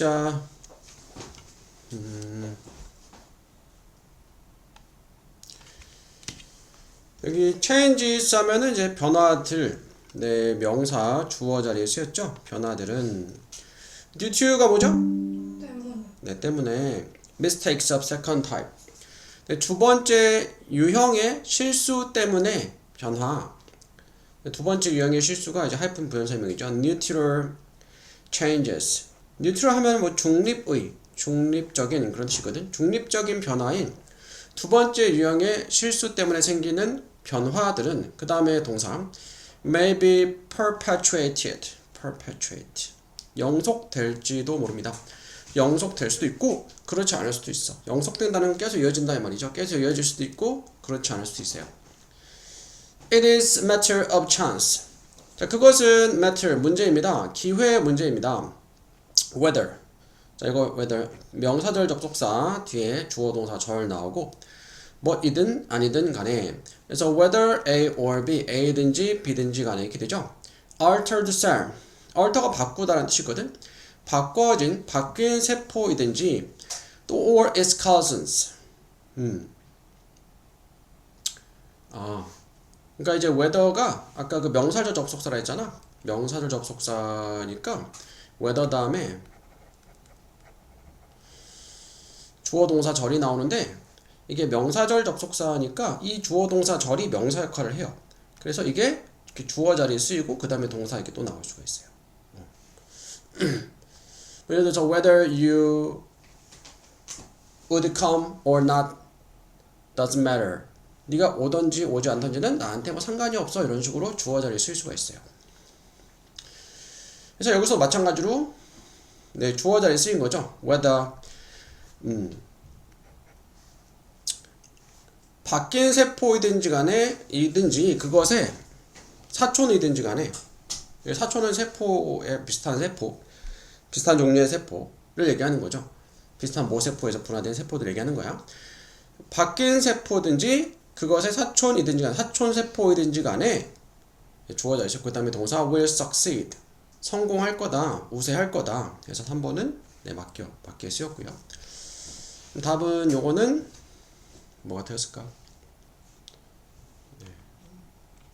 자, 여기 changes 하면은 이제 변화들, 네, 명사 주어 자리에 쓰였죠. 변화들은 due to가 뭐죠? 네, 때문에 mistakes of second type. 네, 두 번째 유형의 실수 때문에 변화. 네, 두 번째 유형의 실수가 이제 하이픈 부연 설명이죠. neutral changes. neutral 하면 뭐 중립적인 그런 뜻이거든. 중립적인 변화인 두 번째 유형의 실수 때문에 생기는 변화들은 그 다음에 동사 may be perpetuate 영속될지도 모릅니다. 영속될 수도 있고 그렇지 않을 수도 있어. 영속된다는 건 계속 이어진다 이 말이죠. 계속 이어질 수도 있고 그렇지 않을 수도 있어요. It is matter of chance. 자, 그것은 matter 문제입니다. 기회의 문제입니다. whether. 자, 이거 whether 명사절 접속사 뒤에 주어 동사 절 나오고 뭐이든 아니든 간에 그래서 whether A or B A든지 B든지 간에 이렇게 되죠. altered cell. alter가 바꾸다라는 뜻이거든. 바뀐 세포이든지 또 or its cousins. 그러니까 이제 whether가 아까 그 명사절 접속사라 했잖아. 명사절 접속사니까 whether 다음에 주어 동사 절이 나오는데 이게 명사절 접속사니까 이 주어 동사 절이 명사 역할을 해요. 그래서 이게 이렇게 주어 자리에 쓰이고 그 다음에 동사 이렇게 또 나올 수가 있어요. 예를 들어서 whether you would come or not doesn't matter. 네가 오든지 오지 않든지는 나한테 뭐 상관이 없어. 이런 식으로 주어 자리에 쓸 수가 있어요. 그래서 여기서 마찬가지로 네, 주어 자리에 쓰인 거죠. whether 바뀐 세포이든지 간에 이든지 그것에 사촌이든지 간에 사촌은 세포에 비슷한 세포 비슷한 종류의 세포를 얘기하는 거죠. 비슷한 모세포에서 분화된 세포들 얘기하는 거야. 바뀐 세포든지 그것의 사촌이든지 간에 사촌세포이든지 간에 주어져 있어. 그 다음에 동사 will succeed 성공할 거다 우세할 거다. 그래서 3번은 네, 맞게 쓰였고요. 답은 요거는 뭐가 되었을까?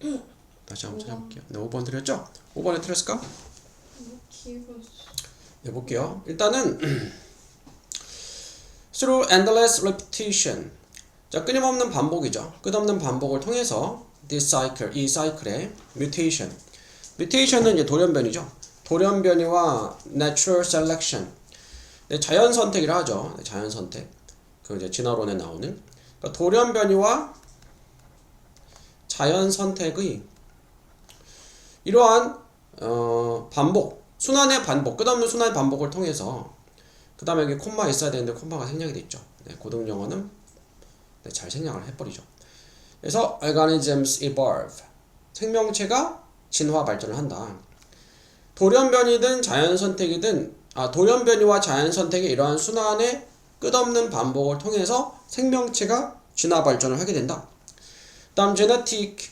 네. 다시 한번 찾아볼게요. 네, 5번 드렸죠? 5번에 틀렸을까? 네, 볼게요. 일단은 through endless repetition. 자, 끊임없는 반복이죠. 끝없는 반복을 통해서 this cycle, 이 사이클의 mutation. mutation은 이제 돌연변이죠. 돌연변이와 natural selection. 네, 자연 선택이라 하죠. 네, 자연 선택. 그 이제 진화론에 나오는 그러니까 돌연변이와 자연 선택의 이러한 반복, 순환의 반복, 끝없는 순환의 반복을 통해서 그 다음에 여기 콤마 있어야 되는데 콤마가 생략이 돼 있죠. 네, 고등 영어는 네, 잘 생략을 해버리죠. 그래서 organisms evolve 생명체가 진화 발전을 한다. 돌연변이든 자연 선택이든 돌연변이와 자연 선택의 이러한 순환의 끝없는 반복을 통해서 생명체가 진화 발전을 하게 된다. 다음 genetic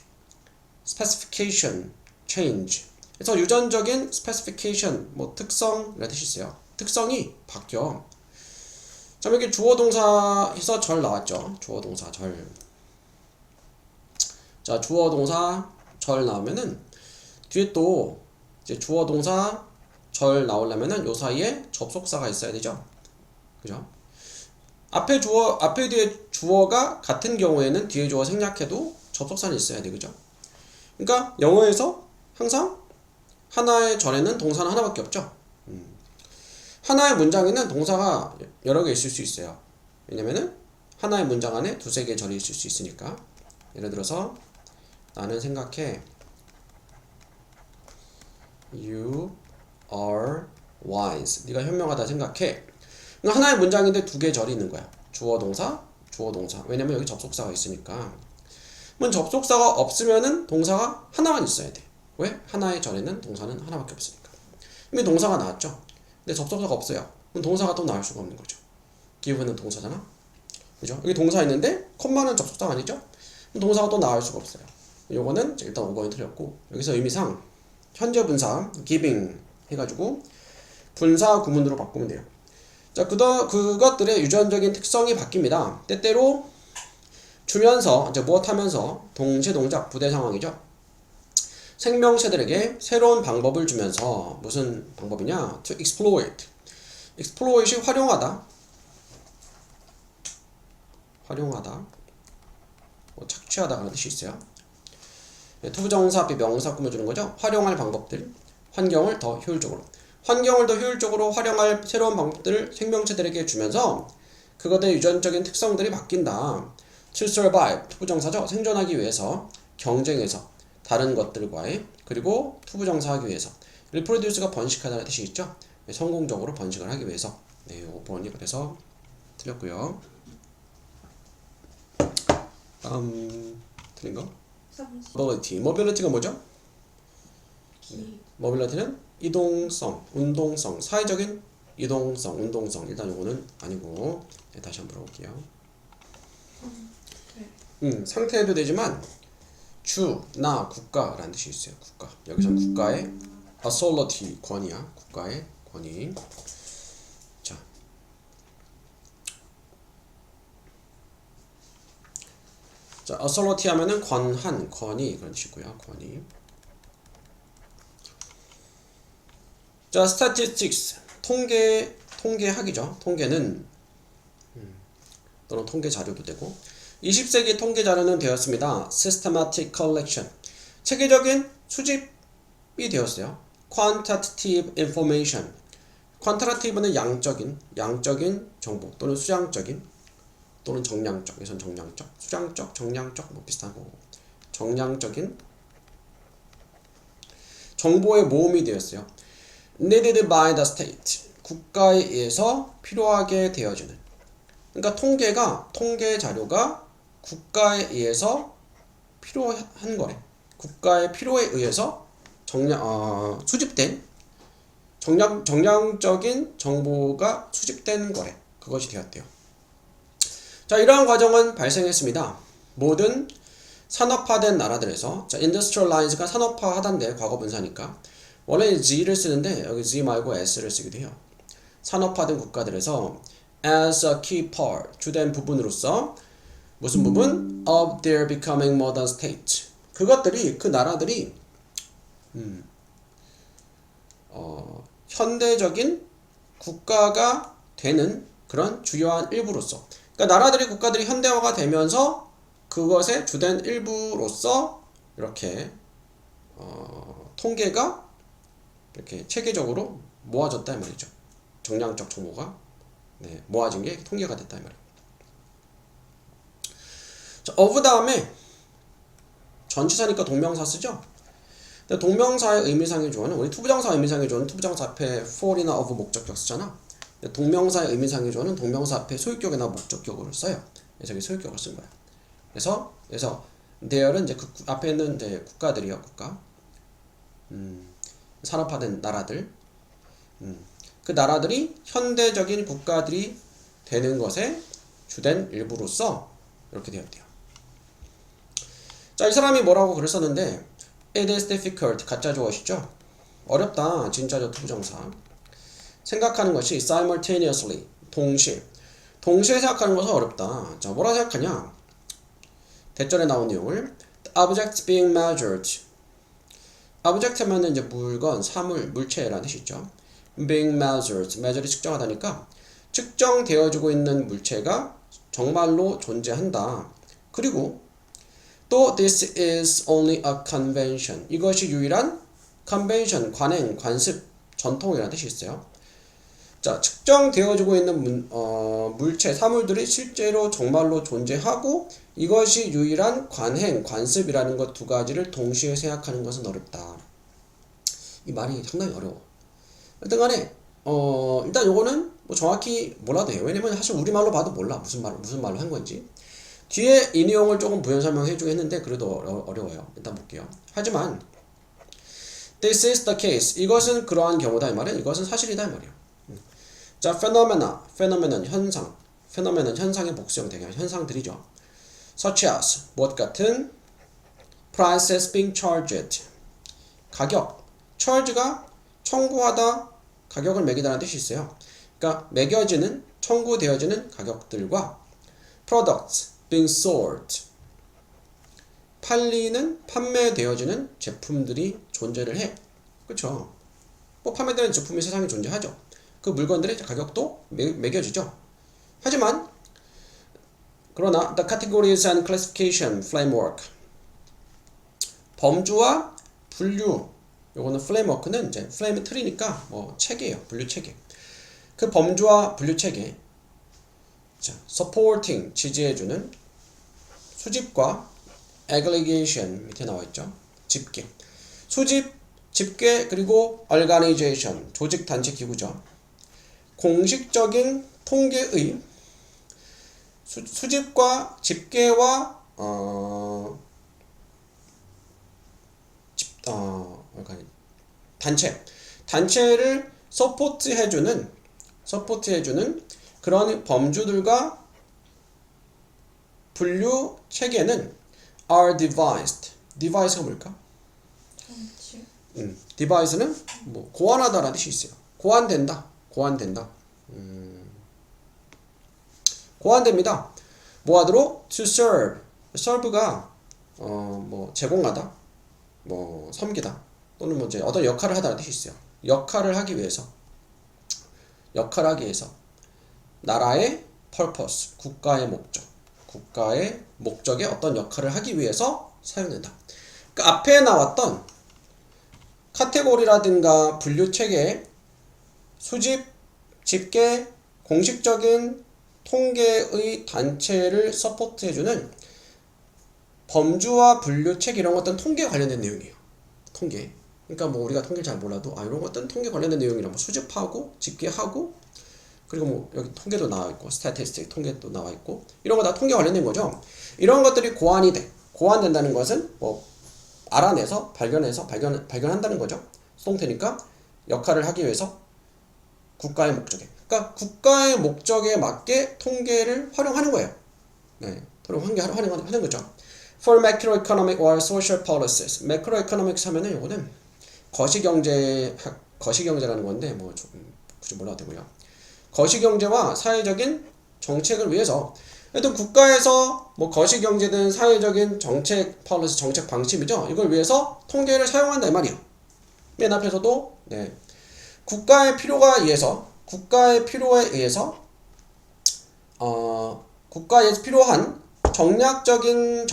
specification change. 그래서 유전적인 specification 뭐 특성이라는 뜻이 있어요. 특성이 바뀌어. 자, 여기 주어 동사에서 절 나왔죠. 주어 동사 절. 자, 주어 동사 절 나오면은 뒤에 또 이제 주어 동사 절 나오려면은 요 사이에 접속사가 있어야 되죠. 그죠? 앞에 뒤에 주어가 같은 경우에는 뒤에 주어 생략해도 접속사는 있어야 돼. 그죠? 그러니까 영어에서 항상 하나의 절에는 동사는 하나밖에 없죠. 하나의 문장에는 동사가 여러 개 있을 수 있어요. 왜냐면은 하나의 문장 안에 두세 개의 절이 있을 수 있으니까. 예를 들어서 나는 생각해 You are wise. 네가 현명하다 생각해. 그러니까 하나의 문장인데 두 개의 절이 있는 거야. 주어 동사, 주어 동사. 왜냐면 여기 접속사가 있으니까. 그럼 접속사가 없으면은 동사가 하나만 있어야 돼. 왜? 하나의 절에는 동사는 하나밖에 없으니까. 이미 동사가 나왔죠. 근데 접속사가 없어요. 그럼 동사가 또 나올 수가 없는 거죠. give는 동사잖아. 그죠? 여기 동사 있는데 콤마는 접속사가 아니죠? 그럼 동사가 또 나올 수가 없어요. 요거는 일단 5번이 틀렸고 여기서 의미상 현재 분사 giving 해가지고 분사 구문으로 바꾸면 돼요. 자, 그것들의 유전적인 특성이 바뀝니다. 때때로 주면서 이제 무엇하면서 동시 동작 부대 상황이죠. 생명체들에게 새로운 방법을 주면서 무슨 방법이냐? To exploit. exploit이 활용하다. 활용하다. 착취하다 그런 뜻이 있어요. 투부정사 앞에 명사 꾸며주는 거죠. 활용할 방법들, 환경을 더 효율적으로 활용할 새로운 방법들을 생명체들에게 주면서 그것의 유전적인 특성들이 바뀐다. To survive, 투부정사죠. 생존하기 위해서, 경쟁에서, 다른 것들과의, 그리고 투부정사하기 위해서. reproduce가 번식하다는 뜻이 있죠. 성공적으로 번식을 하기 위해서. 네, 5번이 그래서 틀렸고요. 틀린 거? mobility가 뭐죠? mobility는 이동성, 운동성, 사회적인 이동성, 운동성. 일단 요거는 아니고. 네, 다시 한번 물어볼게요. 상태에도 되지만 주, 나, 국가라는 뜻이 있어요. 국가. 여기서는 국가의 authority, 권위야. 국가의 권위. 자, authority 하면은 권한, 권위 그런 뜻이고요. 권위. 자, statistics 통계학이죠. 통계는 또는 통계 자료도 되고 20세기 통계 자료는 되었습니다. systematic collection 체계적인 수집이 되었어요. quantitative information quantitative는 양적인 정보 또는 수량적인 또는 정량적, 여기선 정량적, 수량적, 정량적 뭐 비슷한 거고 정량적인 정보의 모음이 되었어요. Needed by the state 국가에 의해서 필요하게 되어지는 그러니까 통계 자료가 국가에 의해서 필요한 거래. 국가의 필요에 의해서 수집된 정량적인 정보가 수집된 거래. 그것이 되었대요. 자, 이러한 과정은 발생했습니다. 모든 산업화된 나라들에서 자, industrialize가 산업화하단데 과거 분사니까 원래 G를 쓰는데 여기 G 말고 S를 쓰기도 해요. 산업화된 국가들에서 as a key part 주된 부분으로서 무슨 부분? of their becoming modern state 그 나라들이 현대적인 국가가 되는 그런 주요한 일부로서 그러니까 국가들이 현대화가 되면서 그것의 주된 일부로서 이렇게 통계가 이렇게 체계적으로 모아졌다 이 말이죠. 정량적 정보가 모아진 게 통계가 됐다 이 말이에요. 자, of 다음에 전치사니까 동명사 쓰죠. 근데 동명사의 의미상의 조어는 우리 투부정사 의미상의 조어는 투부정사 앞에 for이나 of 목적격 쓰잖아. 동명사의 의미상의 조어는 동명사 앞에 소유격이나 목적격으로 써요. 그래서 여기 소유격을 쓴 거야. 그래서 there은 이제 그 앞에 있는 이제 국가들이요, 국가. 산업화된 나라들. 그 나라들이 현대적인 국가들이 되는 것의 주된 일부로서 이렇게 되었대요. 자, 이 사람이 뭐라고 글을 썼는데 it is difficult 가짜 조어시죠. 어렵다 진짜죠 투부정사. 생각하는 것이 simultaneously 동시에 생각하는 것은 어렵다. 자, 뭐라 생각하냐? 대절에 나온 내용을 objects being measured object 하면은 이제 물건, 사물, 물체라는 뜻이 있죠. being measured이 측정하다니까 측정되어지고 있는 물체가 정말로 존재한다. 그리고 또 this is only a convention 이것이 유일한 convention, 관행, 관습, 전통이라는 뜻이 있어요. 자, 측정되어지고 있는 물체, 사물들이 실제로 정말로 존재하고 이것이 유일한 관행, 관습이라는 것 두 가지를 동시에 생각하는 것은 어렵다. 이 말이 상당히 어려워. 일단 간에 일단 요거는 뭐 정확히 몰라도 돼요. 왜냐면 사실 우리말로 봐도 몰라. 무슨 말로 한 건지. 뒤에 이 내용을 조금 부연 설명해 주긴 했는데 그래도 어려워요. 일단 볼게요. 하지만 this is the case. 이것은 그러한 경우다 이 말은 이것은 사실이다 이 말이에요. 자, phenomenon 현상. phenomenon 현상의 복수형 대개 현상들이죠. such as 무엇 같은 prices being charged 가격 charge가 청구하다 가격을 매기다라는 뜻이 있어요. 그러니까 매겨지는, 청구되어지는 가격들과 products being sold, 팔리는, 판매되어지는 제품들이 존재를 해. 그쵸? 뭐 판매되는 제품이 세상에 존재하죠. 그 물건들의 가격도 매겨지죠. 하지만 그러나 the categories and classification framework, 범주와 분류, 요거는 framework는 이제 프레임 틀이니까 뭐 체계예요. 분류 체계. 그 범주와 분류 체계, 자, supporting, 지지해주는, 수집과 aggregation, 밑에 나와있죠. 집계. 수집, 집계, 그리고 organization, 조직, 단체, 기구죠. 공식적인 통계의 수집과 집계와 단체를 서포트해주는 그런 범주들과 분류 체계는 are devised. device가 뭘까? device는 뭐 고안하다라는 뜻이 있어요. 고안된다. 고안됩니다. 뭐하도록? to serve. serve가 뭐 제공하다, 뭐 섬기다, 또는 뭐 이제 어떤 역할을 하다라는 뜻이 있어요. 역할을 하기 위해서 나라의 purpose, 국가의 목적에 어떤 역할을 하기 위해서 사용된다. 그러니까 앞에 나왔던 카테고리라든가 분류 체계, 수집, 집계, 공식적인 통계의 단체를 서포트해주는 범주와 분류 체계, 이런 것들은 통계 관련된 내용이에요. 통계. 그러니까 뭐 우리가 통계를 잘 몰라도 이런 것들은 통계 관련된 내용이라 뭐 수집하고 집계하고, 그리고 뭐 여기 통계도 나와 있고 스태티스틱 통계도 나와 있고, 이런 거 다 통계 관련된 거죠. 이런 것들이 고안된다는 것은 뭐 알아내서 발견한다는 거죠. 수동태니까 역할을 하기 위해서 국가의 국가의 목적에 맞게 통계를 활용하는 거예요. 네, 활용하는 거죠. For macroeconomic or social policies. macroeconomics 하면은 이거는 거시경제라는 건데 뭐 조금 굳이 몰라도 되고요. 거시경제와 사회적인 정책을 위해서, 하여튼 국가에서 뭐 거시경제든 사회적인 정책 policy, 정책 방침이죠. 이걸 위해서 통계를 사용한다 이 말이에요. 맨 앞에서도 국가의 필요에 의해서 국가에서 필요한 정량적인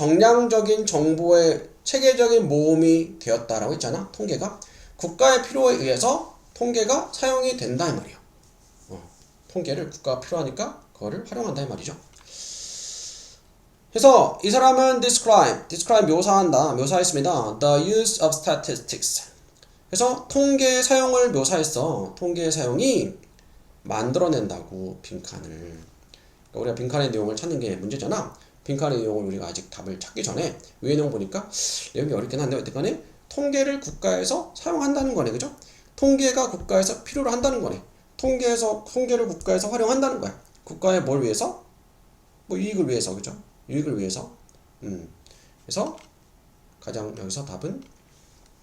정보의 체계적인 모음이 되었다라고 했잖아. 통계가 국가의 필요에 의해서 통계가 사용이 된다 이 말이에요. 통계를 국가가 필요하니까 그거를 활용한다 이 말이죠. 그래서 이 사람은 describe 묘사했습니다. The use of statistics. 그래서 통계의 사용을 묘사했어. 통계의 사용이 만들어낸다고 빈칸을. 그러니까 우리가 빈칸의 내용을 찾는 게 문제잖아. 빈칸의 내용을 우리가 아직 답을 찾기 전에 위의 내용 보니까 내용이 어렵긴 한데 어쨌든 통계를 국가에서 사용한다는 거네. 그죠? 통계가 국가에서 필요로 한다는 거네. 통계를 국가에서 활용한다는 거야. 국가의 뭘 위해서? 뭐 이익을 위해서. 그죠? 유익을 위해서. 그래서 가장 여기서 답은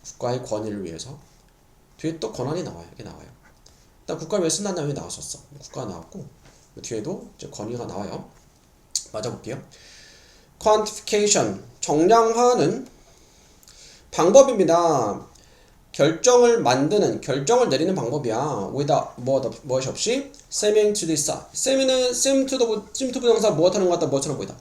국가의 권위를 위해서. 뒤에 또 권한이 나와요. 이게 나와요. 일단 국가를 왜 쓴다는 내용이 나왔었어. 국가가 나왔고 뒤에도 이제 권위가 나와요. 맞아볼게요. quantification, 정량화는 방법입니다. 결정을 내리는 방법이야. 무엇 없이 seeming to decide. seem to 부정사 무엇하는 것 같다, 무엇처럼 보이다.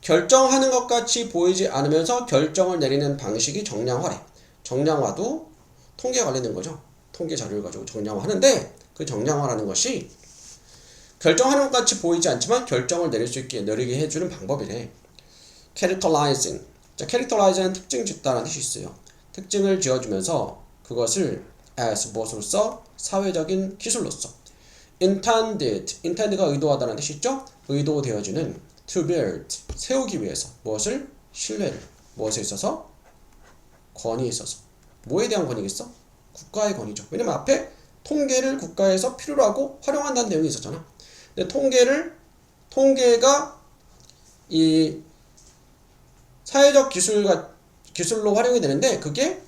결정하는 것 같이 보이지 않으면서 결정을 내리는 방식이 정량화래. 정량화도 통계에 관련된 거죠. 통계 자료를 가지고 정량화하는데 그 정량화라는 것이 결정하는 것 같이 보이지 않지만 결정을 내리게 해주는 방법이래. characterizing. 자, characterizing은 특징 짓다라는 뜻이 있어요. 특징을 지어주면서 그것을 as 무엇으로써? 사회적인 기술로서. intended가 의도하다는 뜻이 있죠? 의도되어지는 to build, 세우기 위해서. 무엇을? 신뢰를. 무엇에 있어서? 권위에 있어서. 뭐에 대한 권위겠어? 국가의 권위죠. 왜냐면 앞에 통계를 국가에서 필요로 하고 활용한다는 내용이 있었잖아. 근데 통계가 이 사회적 기술로 활용이 되는데 그게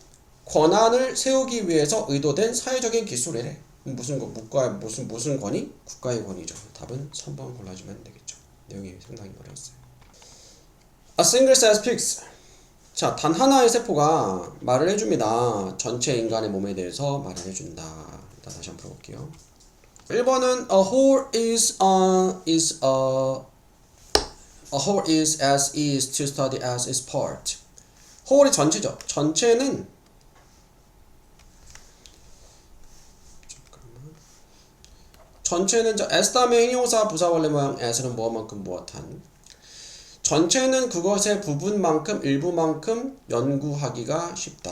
권한을 세우기 위해서 의도된 사회적인 기술이래. 무슨 무슨 권위? 국가의 권위죠. 답은 3번 골라주면 되겠죠. 내용이 상당히 어려웠어요. A single cell speaks. 자, 단 하나의 세포가 말을 해줍니다. 전체 인간의 몸에 대해서 말을 해준다. 일단 다시 한번 풀어볼게요. 1번은 a whole a whole is as is to study as its part. whole이 전체죠. 전체는 as 다음에 형용사 부사 원래 모양 as는 무엇만큼 무엇한. 전체는 그것의 부분만큼 일부만큼 연구하기가 쉽다.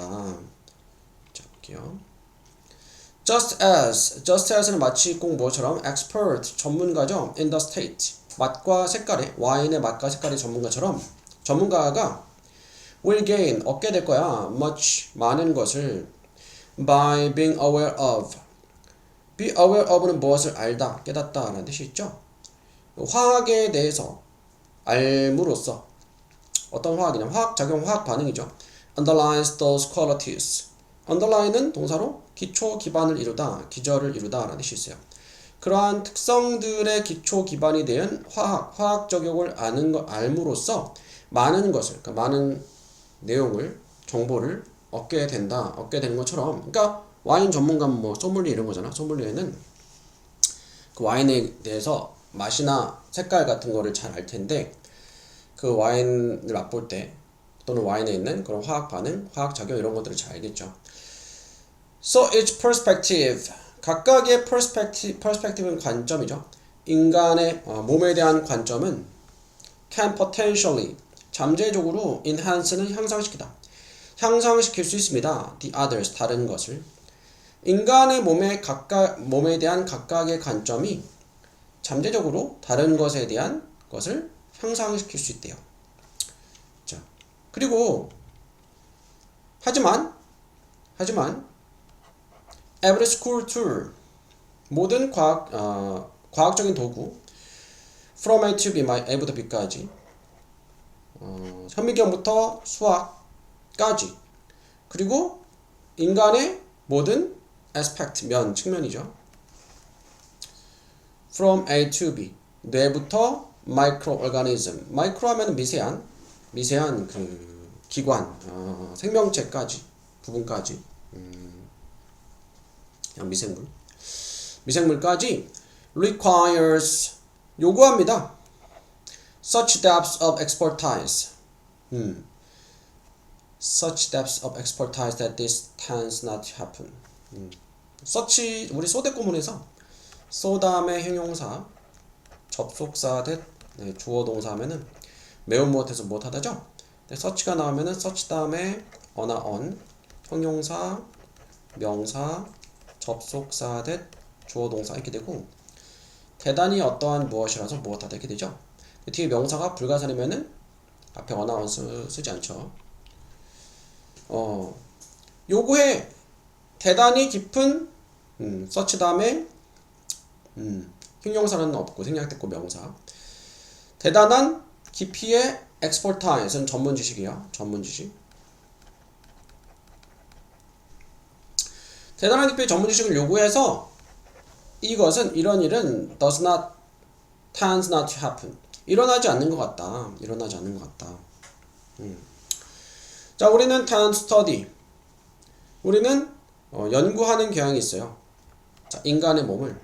자, 볼게요. Just as는 마치 꼭 뭐처럼 expert 전문가죠. in the state 맛과 색깔의 와인의 맛과 색깔의 전문가처럼 전문가가 will gain 얻게 될 거야. much 많은 것을 by being aware of. be aware of는 무엇을 알다, 깨닫다 라는 뜻이 있죠. 화학에 대해서 알므로써 어떤 화학이냐 화학작용, 화학 반응이죠. underlines those qualities. underline은 동사로 기초 기반을 이루다, 기저를 이루다 라는 뜻이 있어요. 그러한 특성들의 기초 기반이 된 화학 적용을 알므로써 많은 것을, 그러니까 많은 내용을, 정보를 얻게 되는 것처럼, 그러니까 와인 전문가는 뭐 소믈리에 이런 거잖아. 소믈리에는 그 와인에 대해서 맛이나 색깔 같은 거를 잘 알 텐데 그 와인을 맛볼 때 또는 와인에 있는 그런 화학 반응, 화학 작용 이런 것들을 잘 알겠죠. So each perspective, 각각의 perspective는 관점이죠. 인간의 몸에 대한 관점은 can potentially, 잠재적으로 enhance는 향상시킬 수 있습니다. the others, 다른 것을. 인간의 몸에 대한 각각의 관점이 잠재적으로 다른 것에 대한 것을 향상시킬 수 있대요. 자, 그리고 하지만 every school tool, 모든 과학적인 도구 from A to B, A부터 B까지 현미경부터 수학까지 그리고 인간의 모든 aspect, 측면이죠. from A to B, 뇌부터 microorganism, micro 하면 미세한 그 기관, 생명체까지, 부분까지, 그냥 미생물까지 requires, 요구합니다. such depths of expertise, such depths of expertise that this tends not to happen. such, 우리 소대 구문에서 so 다음에 형용사, 접속사 대 주어 동사 하면은 매우 무엇해서 무엇하다죠? such가 나오면은 such 다음에 어나 on, 형용사, 명사, 접속사 대 주어 동사 이렇게 되고 대단히 어떠한 무엇이라서 무엇하다 이렇게 되죠. 뒤에 명사가 불가사리면은 앞에 어나 on 쓰지 않죠. 요거에 대단히 깊은 such 다음에 형용사는 없고 생략됐고 명사. 대단한 깊이의 expertise는 전문 지식이에요. 전문 지식. 대단한 깊이의 전문 지식을 요구해서 이것은 이런 일은 tends not to happen. 일어나지 않는 것 같다. 자, 우리는 tend study. 우리는 연구하는 경향이 있어요. 자, 인간의 몸을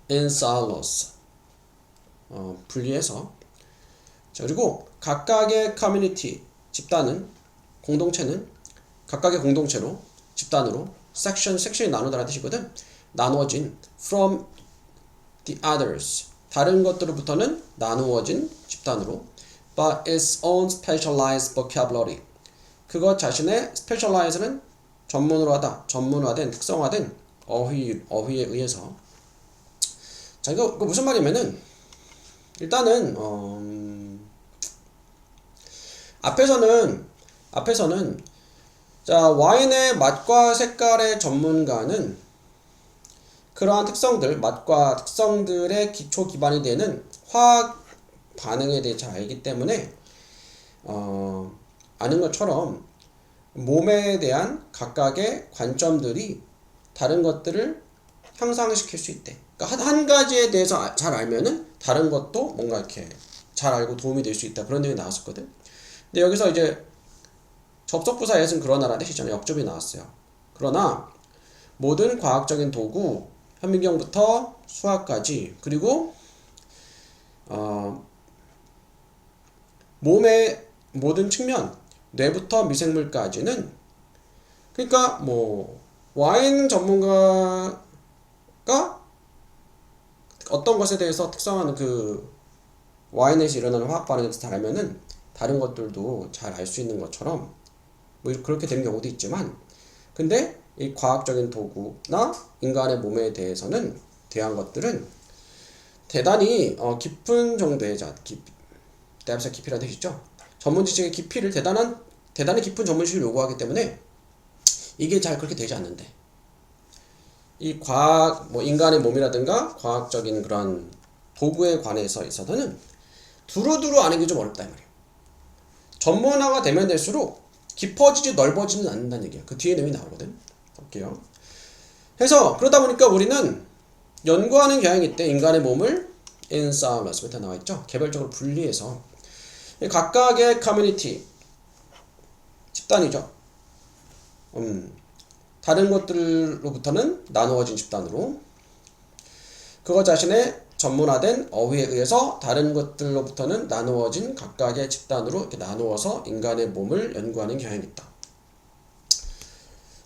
in silos 분리해서. 자, 그리고 각각의 community, 집단은, 공동체는 각각의 공동체로, 집단으로 섹션이 나누다라는 뜻이거든. 나누어진 from the others, 다른 것들로부터는 나누어진 집단으로 by its own specialized vocabulary, 그것 자신의 specialize는 전문화된, 특성화된 어휘에 의해서. 자, 이거 무슨 말이냐면은 일단은 앞에서는 자, 와인의 맛과 색깔의 전문가는 그러한 특성들, 맛과 특성들의 기초 기반이 되는 화학 반응에 대해 잘 알기 때문에 아는 것처럼 몸에 대한 각각의 관점들이 다른 것들을 향상시킬 수 있대. 그러니까 한 가지에 대해서 잘 알면은 다른 것도 뭔가 이렇게 잘 알고 도움이 될 수 있다. 그런 내용이 나왔었거든. 근데 여기서 이제 접속부사 예은 그러나라인데 시전에 역접이 나왔어요. 그러나 모든 과학적인 도구, 현미경부터 수학까지, 그리고 몸의 모든 측면, 뇌부터 미생물까지는, 그러니까 뭐 와인 전문가가 어떤 것에 대해서 특성하는 그 와인에서 일어나는 화학 반응에 대해서 잘 알면은 다른 것들도 잘 알 수 있는 것처럼 뭐 그렇게 되는 경우도 있지만, 근데 이 과학적인 도구나 인간의 몸에 대한 것들은 대단히 깊은 정도의 depth의 깊이라는 뜻이죠. 전문 지식의 깊이를 대단히 깊은 전문 지식을 요구하기 때문에 이게 잘 그렇게 되지 않는데, 이 과학, 뭐 인간의 몸이라든가 과학적인 그런 도구에 관해서 있어서는 두루두루 아는 게 좀 어렵다 이 말이에요. 전문화가 되면 될수록 깊어지지 넓어지는 않는다는 얘기야. 그 뒤에 내용이 나오거든. 볼게요. 그래서 그러다 보니까 우리는 연구하는 경향이 있대. 인간의 몸을 in silos 밑에 나와 있죠. 개별적으로 분리해서 각각의 커뮤니티, 집단이죠. 다른 것들로부터는 나누어진 집단으로, 그거 자신의 전문화된 어휘에 의해서 다른 것들로부터는 나누어진 각각의 집단으로 이렇게 나누어서 인간의 몸을 연구하는 경향이 있다.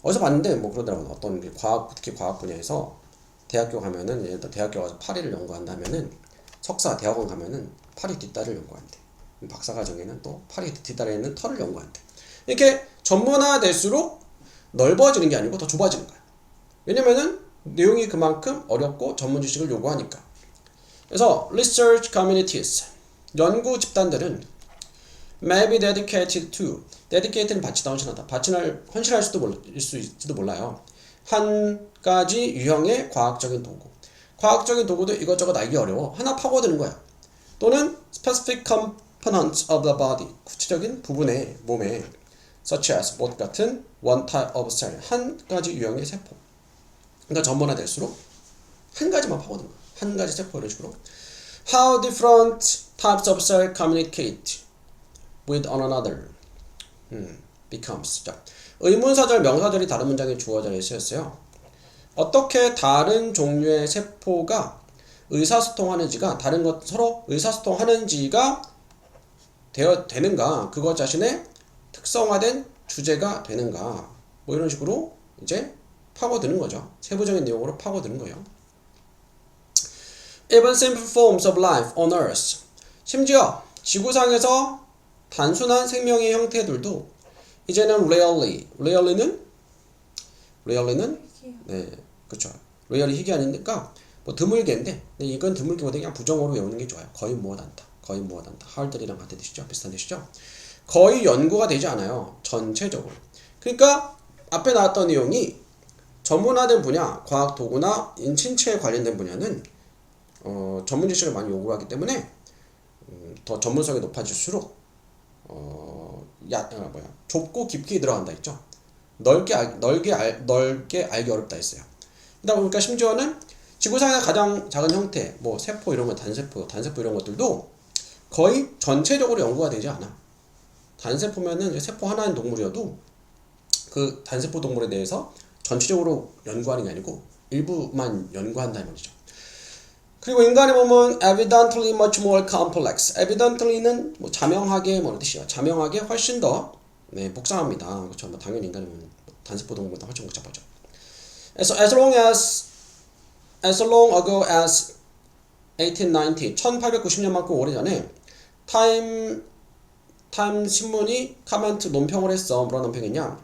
어디서 봤는데 뭐 그러더라고요. 어떤 특히 과학 분야에서 대학교 가면은, 예를 들어 대학교 가서 파리를 연구한다면은 석사 대학원 가면은 파리 뒷다리를 연구한대. 박사과정에는 또 파리 뒷다리에 있는 털을 연구한대. 이렇게 전문화될수록 넓어지는 게 아니고 더 좁아지는 거야. 왜냐면은 내용이 그만큼 어렵고 전문 지식을 요구하니까. 그래서 research communities, 연구 집단들은 may be dedicated to, dedicated는 바치다, 헌신하다. 헌신할 수도 몰라요. 한 가지 유형의 과학적인 도구. 과학적인 도구도 이것저것 알기 어려워. 하나 파고드는 거야. 또는 specific components of the body, 구체적인 부분의 몸에, such as 못 같은 one type of cell, 한 가지 유형의 세포. 그러니까 전문화될수록 한 가지만 파고드는 거야. 한 가지 세포, 이런 식으로. How different types of cell communicate with one another becomes. 자, 의문사절, 명사절이 다른 문장에 주어져 쓰였어요. 어떻게 다른 종류의 세포가 의사소통하는지가, 다른 것 서로 의사소통하는지가 되는가, 그것 자신의 특성화된 주제가 되는가, 뭐 이런 식으로 이제 파고드는 거죠. 세부적인 내용으로 파고드는 거예요. Even simple forms of life on Earth, 심지어 지구상에서 단순한 생명의 형태들도 이제는 rarely는 네, 그렇죠. rarely 희귀하니까 뭐 드물게인데, 이건 드물게보다 그냥 부정어로 외우는 게 좋아요. 거의 못한다. hardly랑 같은 뜻이죠. 비슷한 뜻이죠. 거의 연구가 되지 않아요. 전체적으로. 그러니까 앞에 나왔던 내용이 전문화된 분야, 과학 도구나 신체에 관련된 분야는 전문 지식을 많이 요구하기 때문에 더 전문성이 높아질수록 좁고 깊게 들어간다 했죠. 넓게 알기 어렵다 했어요. 그러다 보니까 심지어는 지구상의 가장 작은 형태, 뭐 세포 이런 거, 단세포 이런 것들도 거의 전체적으로 연구가 되지 않아. 단세포면은 세포 하나인 동물이어도 그 단세포 동물에 대해서 전체적으로 연구하는 게 아니고 일부만 연구한다는 말이죠. 그리고 인간의 몸은 evidently much more complex. evidently는 뭐 자명하게 뭐 뜻이야. 자명하게 훨씬 더 복잡합니다. 그렇죠. 뭐 당연히 인간의 몸은 단세포 동물보다 훨씬 복잡하죠. As long ago as 1890, 1890년만큼 오래전에 타임 신문이 카멘트 논평을 했어. 뭐라 논평했냐?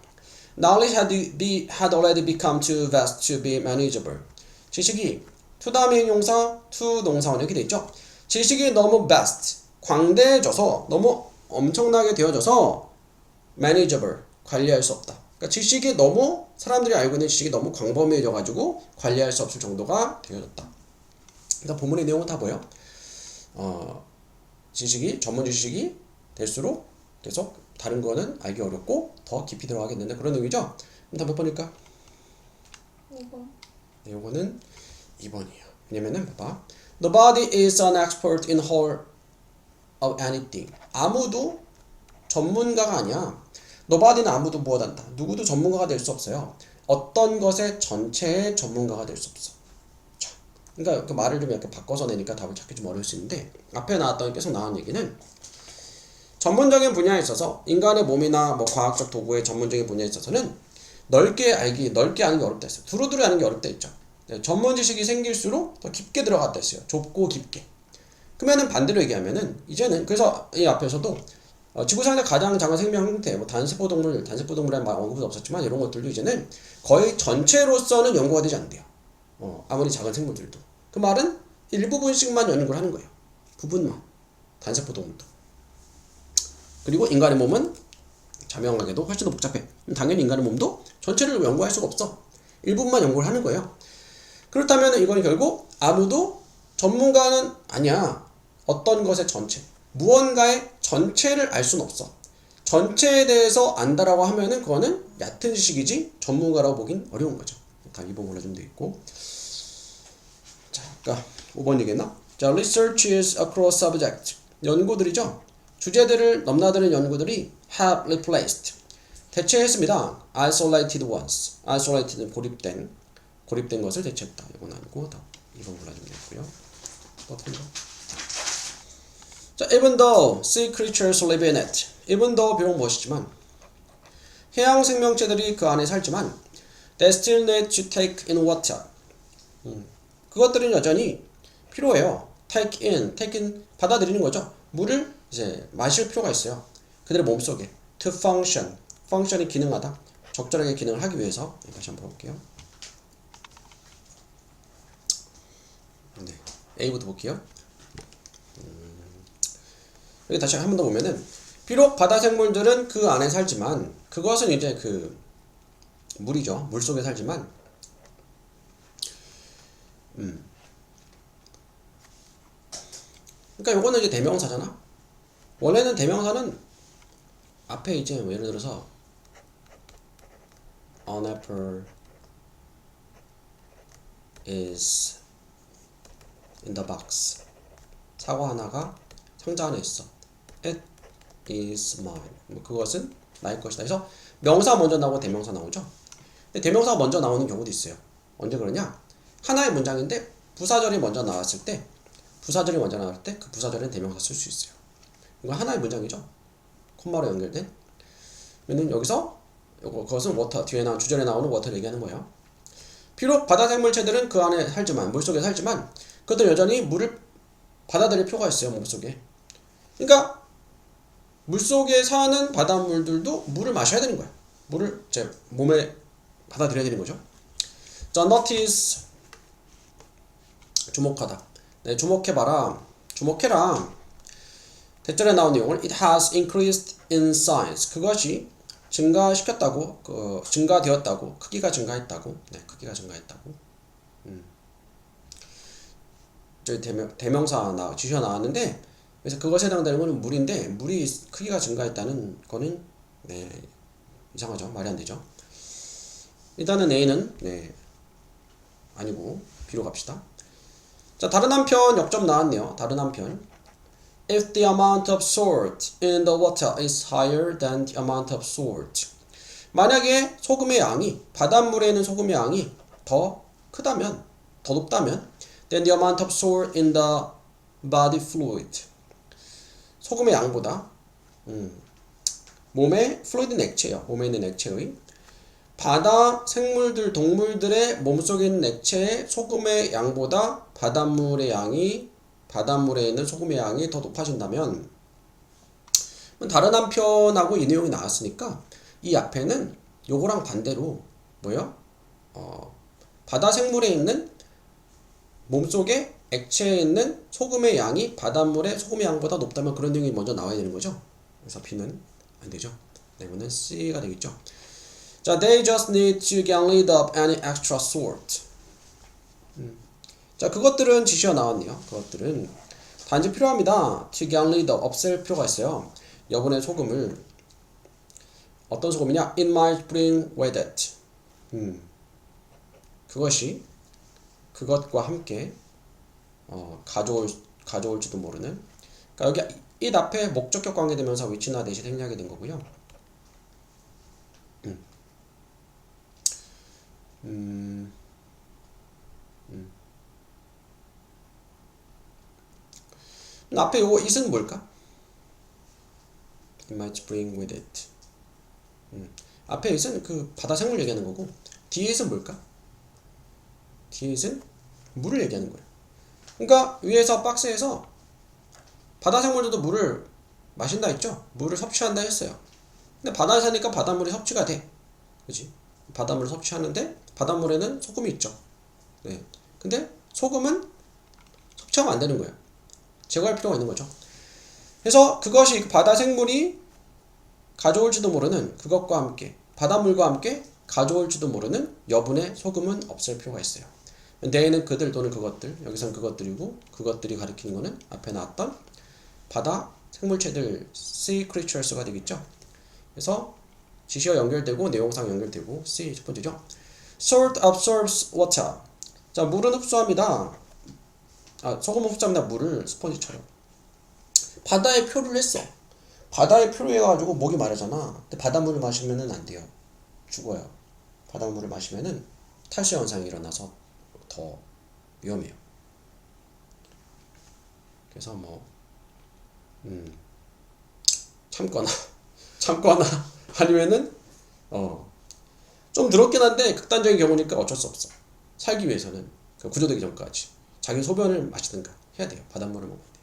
Knowledge had already become too vast to be manageable. 지식이 to 다음에 형용사, to 동사원 이렇게 돼 있죠. 지식이 너무 vast, 광대해져서, 너무 엄청나게 되어져서 manageable, 관리할 수 없다. 그러니까 지식이 너무, 사람들이 알고 있는 지식이 너무 광범위해져 가지고 관리할 수 없을 정도가 되어졌다. 그러니까 본문의 내용은 다 뭐예요? 전문 지식이 될수록 계속 다른 거는 알기 어렵고 더 깊이 들어가겠는데, 그런 의미죠? 그럼 다 몇 번일까? 5번. 네, 요거는 2번이에요. 왜냐면은 봐봐. Nobody is an expert in whole of anything. 아무도 전문가가 아니야. Nobody는 아무도 무엇한다. 누구도 전문가가 될 수 없어요. 어떤 것의 전체의 전문가가 될 수 없어. 자, 그러니까 그 말을 좀 이렇게 바꿔서 내니까 답을 찾기 좀 어려울 수 있는데 앞에 나왔던 계속 나온 얘기는 전문적인 분야에 있어서 인간의 몸이나 뭐 과학적 도구의 전문적인 분야에 있어서는 넓게 아는 게 어렵다 했어요. 두루두루 아는 게 어렵다 했죠. 네, 전문 지식이 생길수록 더 깊게 들어갔다 했어요. 좁고 깊게. 그러면은 반대로 얘기하면은 이제는 그래서 이 앞에서도 지구상의 가장 작은 생명 형태, 뭐 단세포동물의 언급은 없었지만 이런 것들도 이제는 거의 전체로서는 연구가 되지 않대요. 아무리 작은 생물들도. 그 말은 일부분씩만 연구를 하는 거예요. 부분만. 단세포동물도. 그리고 인간의 몸은 자명하게도 훨씬 더 복잡해. 당연히 인간의 몸도 전체를 연구할 수가 없어. 일부분만 연구를 하는 거예요. 그렇다면 이건 결국 아무도 전문가는 아니야. 어떤 것의 전체. 무언가의 전체를 알 수는 없어. 전체에 대해서 안다라고 하면은 그거는 얕은 지식이지 전문가라고 보긴 어려운 거죠. 다 2번 골라주면 되겠고. 자, 그러니까 5번 얘기했나? 자, research is across subject. 연구들이죠. 주제들을 넘나드는 연구들이 have replaced. 대체했습니다. isolated ones. isolated는 고립된 것을 대체했다. 이건 아니고 다 2번 골라주면 되고요. 또 틀려. 자, even though sea creatures live in it. even though 비록 무엇이지만 해양 생명체들이 그 안에 살지만 they still need to take in water. 그것들은 여전히 필요해요. take in 받아들이는 거죠. 물을 이제 마실 필요가 있어요. 그들의 몸속에 to function. function이 기능하다. 적절하게 기능을 하기 위해서 다시 한번 볼게요. 네, A부터 볼게요. 여기 다시 한 번 더 보면은 비록 바다 생물들은 그 안에 살지만 그것은 이제 그 물이죠. 물 속에 살지만 그러니까 요거는 이제 대명사잖아. 원래는 대명사는 앞에 이제 예를 들어서 an apple is in the box. 사과 하나가 상자 안에 있어. It is mine. 뭐 그것은 나의 것이다. 그래서 명사 먼저 나오고 대명사 나오죠. 근데 대명사가 먼저 나오는 경우도 있어요. 언제 그러냐? 하나의 문장인데 부사절이 먼저 나왔을 때 그 부사절은 대명사 쓸 수 있어요. 이거 하나의 문장이죠. 콤마로 연결된. 그러면 여기서 그것은 워터 뒤에 나온 주절에 나오는 워터를 얘기하는 거예요. 비록 바다 생물체들은 그 안에 살지만 물속에 살지만 그것들 여전히 물을 받아들일 필요가 있어요. 몸속에. 그러니까 물속에 사는 바닷물들도 물을 마셔야 되는 거야. 물을 제 몸에 받아들여야 되는 거죠. 자, notice 주목하다. 네, 주목해봐라. 주목해라. 대절에 나온 내용을 it has increased in size. 그것이 증가시켰다고, 증가되었다고, 크기가 증가했다고. 네, 크기가 증가했다고. 저희 대명사 지시가 나왔는데 그래서 그것에 해당되는 거는 물인데 물이 크기가 증가했다는 거는 네, 이상하죠. 말이 안 되죠. 일단은 A는 네, 아니고 B로 갑시다. 자, 다른 한편 역점 나왔네요. 다른 한편 If the amount of salt in the water is higher than the amount of salt. 만약에 소금의 양이 바닷물에 있는 소금의 양이 더 크다면 더 높다면 then the amount of salt in the body fluid. 소금의 양보다 몸의 fluid는 액체예요. 몸에 있는 액체의 바다 생물들 동물들의 몸속에 있는 액체의 소금의 양보다 바닷물에 있는 소금의 양이 더 높아진다면 다른 한편하고 이 내용이 나왔으니까 이 앞에는 요거랑 반대로 뭐요? 바다 생물에 있는 몸속에 액체에 있는 소금의 양이 바닷물의 소금의 양보다 높다면 그런 내용이 먼저 나와야 되는 거죠. 그래서 B는 안 되죠. 이거는 C가 되겠죠. 자, they just need to get rid of any extra salt. 자, 그것들은 지시가 나왔네요. 그것들은 단지 필요합니다. to get rid of 없앨 필요가 있어요. 여분의 소금을 어떤 소금이냐? It might bring with it. 그것이 그것과 함께 가져올지도 모르는. 그러니까 여기 it 앞에 목적격 관계대명사 which나 대신 생략이 된 거고요. 앞에 요거 it은 뭘까? It might bring with it. 앞에 it은 그 바다 생물 얘기하는 거고, 뒤에 it은 뭘까? 뒤에 it은 물을 얘기하는 거예요. 그러니까 위에서 박스에서 바다 생물들도 물을 마신다 했죠? 물을 섭취한다 했어요. 근데 바다에 사니까 바닷물이 섭취가 돼. 그치? 바닷물을 섭취하는데 바닷물에는 소금이 있죠. 네. 근데 소금은 섭취하면 안 되는 거예요. 제거할 필요가 있는 거죠. 그래서 그것이 바다 생물이 가져올지도 모르는 그것과 함께 바닷물과 함께 가져올지도 모르는 여분의 소금은 없을 필요가 있어요. they는 그들 또는 그것들, 여기선 그것들이고 그것들이 가리키는 거는 앞에 나왔던 바다 생물체들 sea creatures가 되겠죠. 그래서 지시어 연결되고 내용상 연결되고 C 첫 번째죠. Salt absorbs water. 자, 물은 흡수합니다. 소금은 흡수합니다. 물을 스펀지처럼. 바다에 표를 했어. 바다에 표를 해가지고 목이 마르잖아. 근데 바닷물을 마시면은 안 돼요. 죽어요. 바닷물을 마시면은 탈수 현상이 일어나서 더 위험해요. 그래서 뭐 참거나 아니면은 좀 더럽긴 한데 극단적인 경우니까 어쩔 수 없어. 살기 위해서는 구조되기 전까지 자기 소변을 마시든가 해야 돼요. 바닷물을 먹어야 돼요.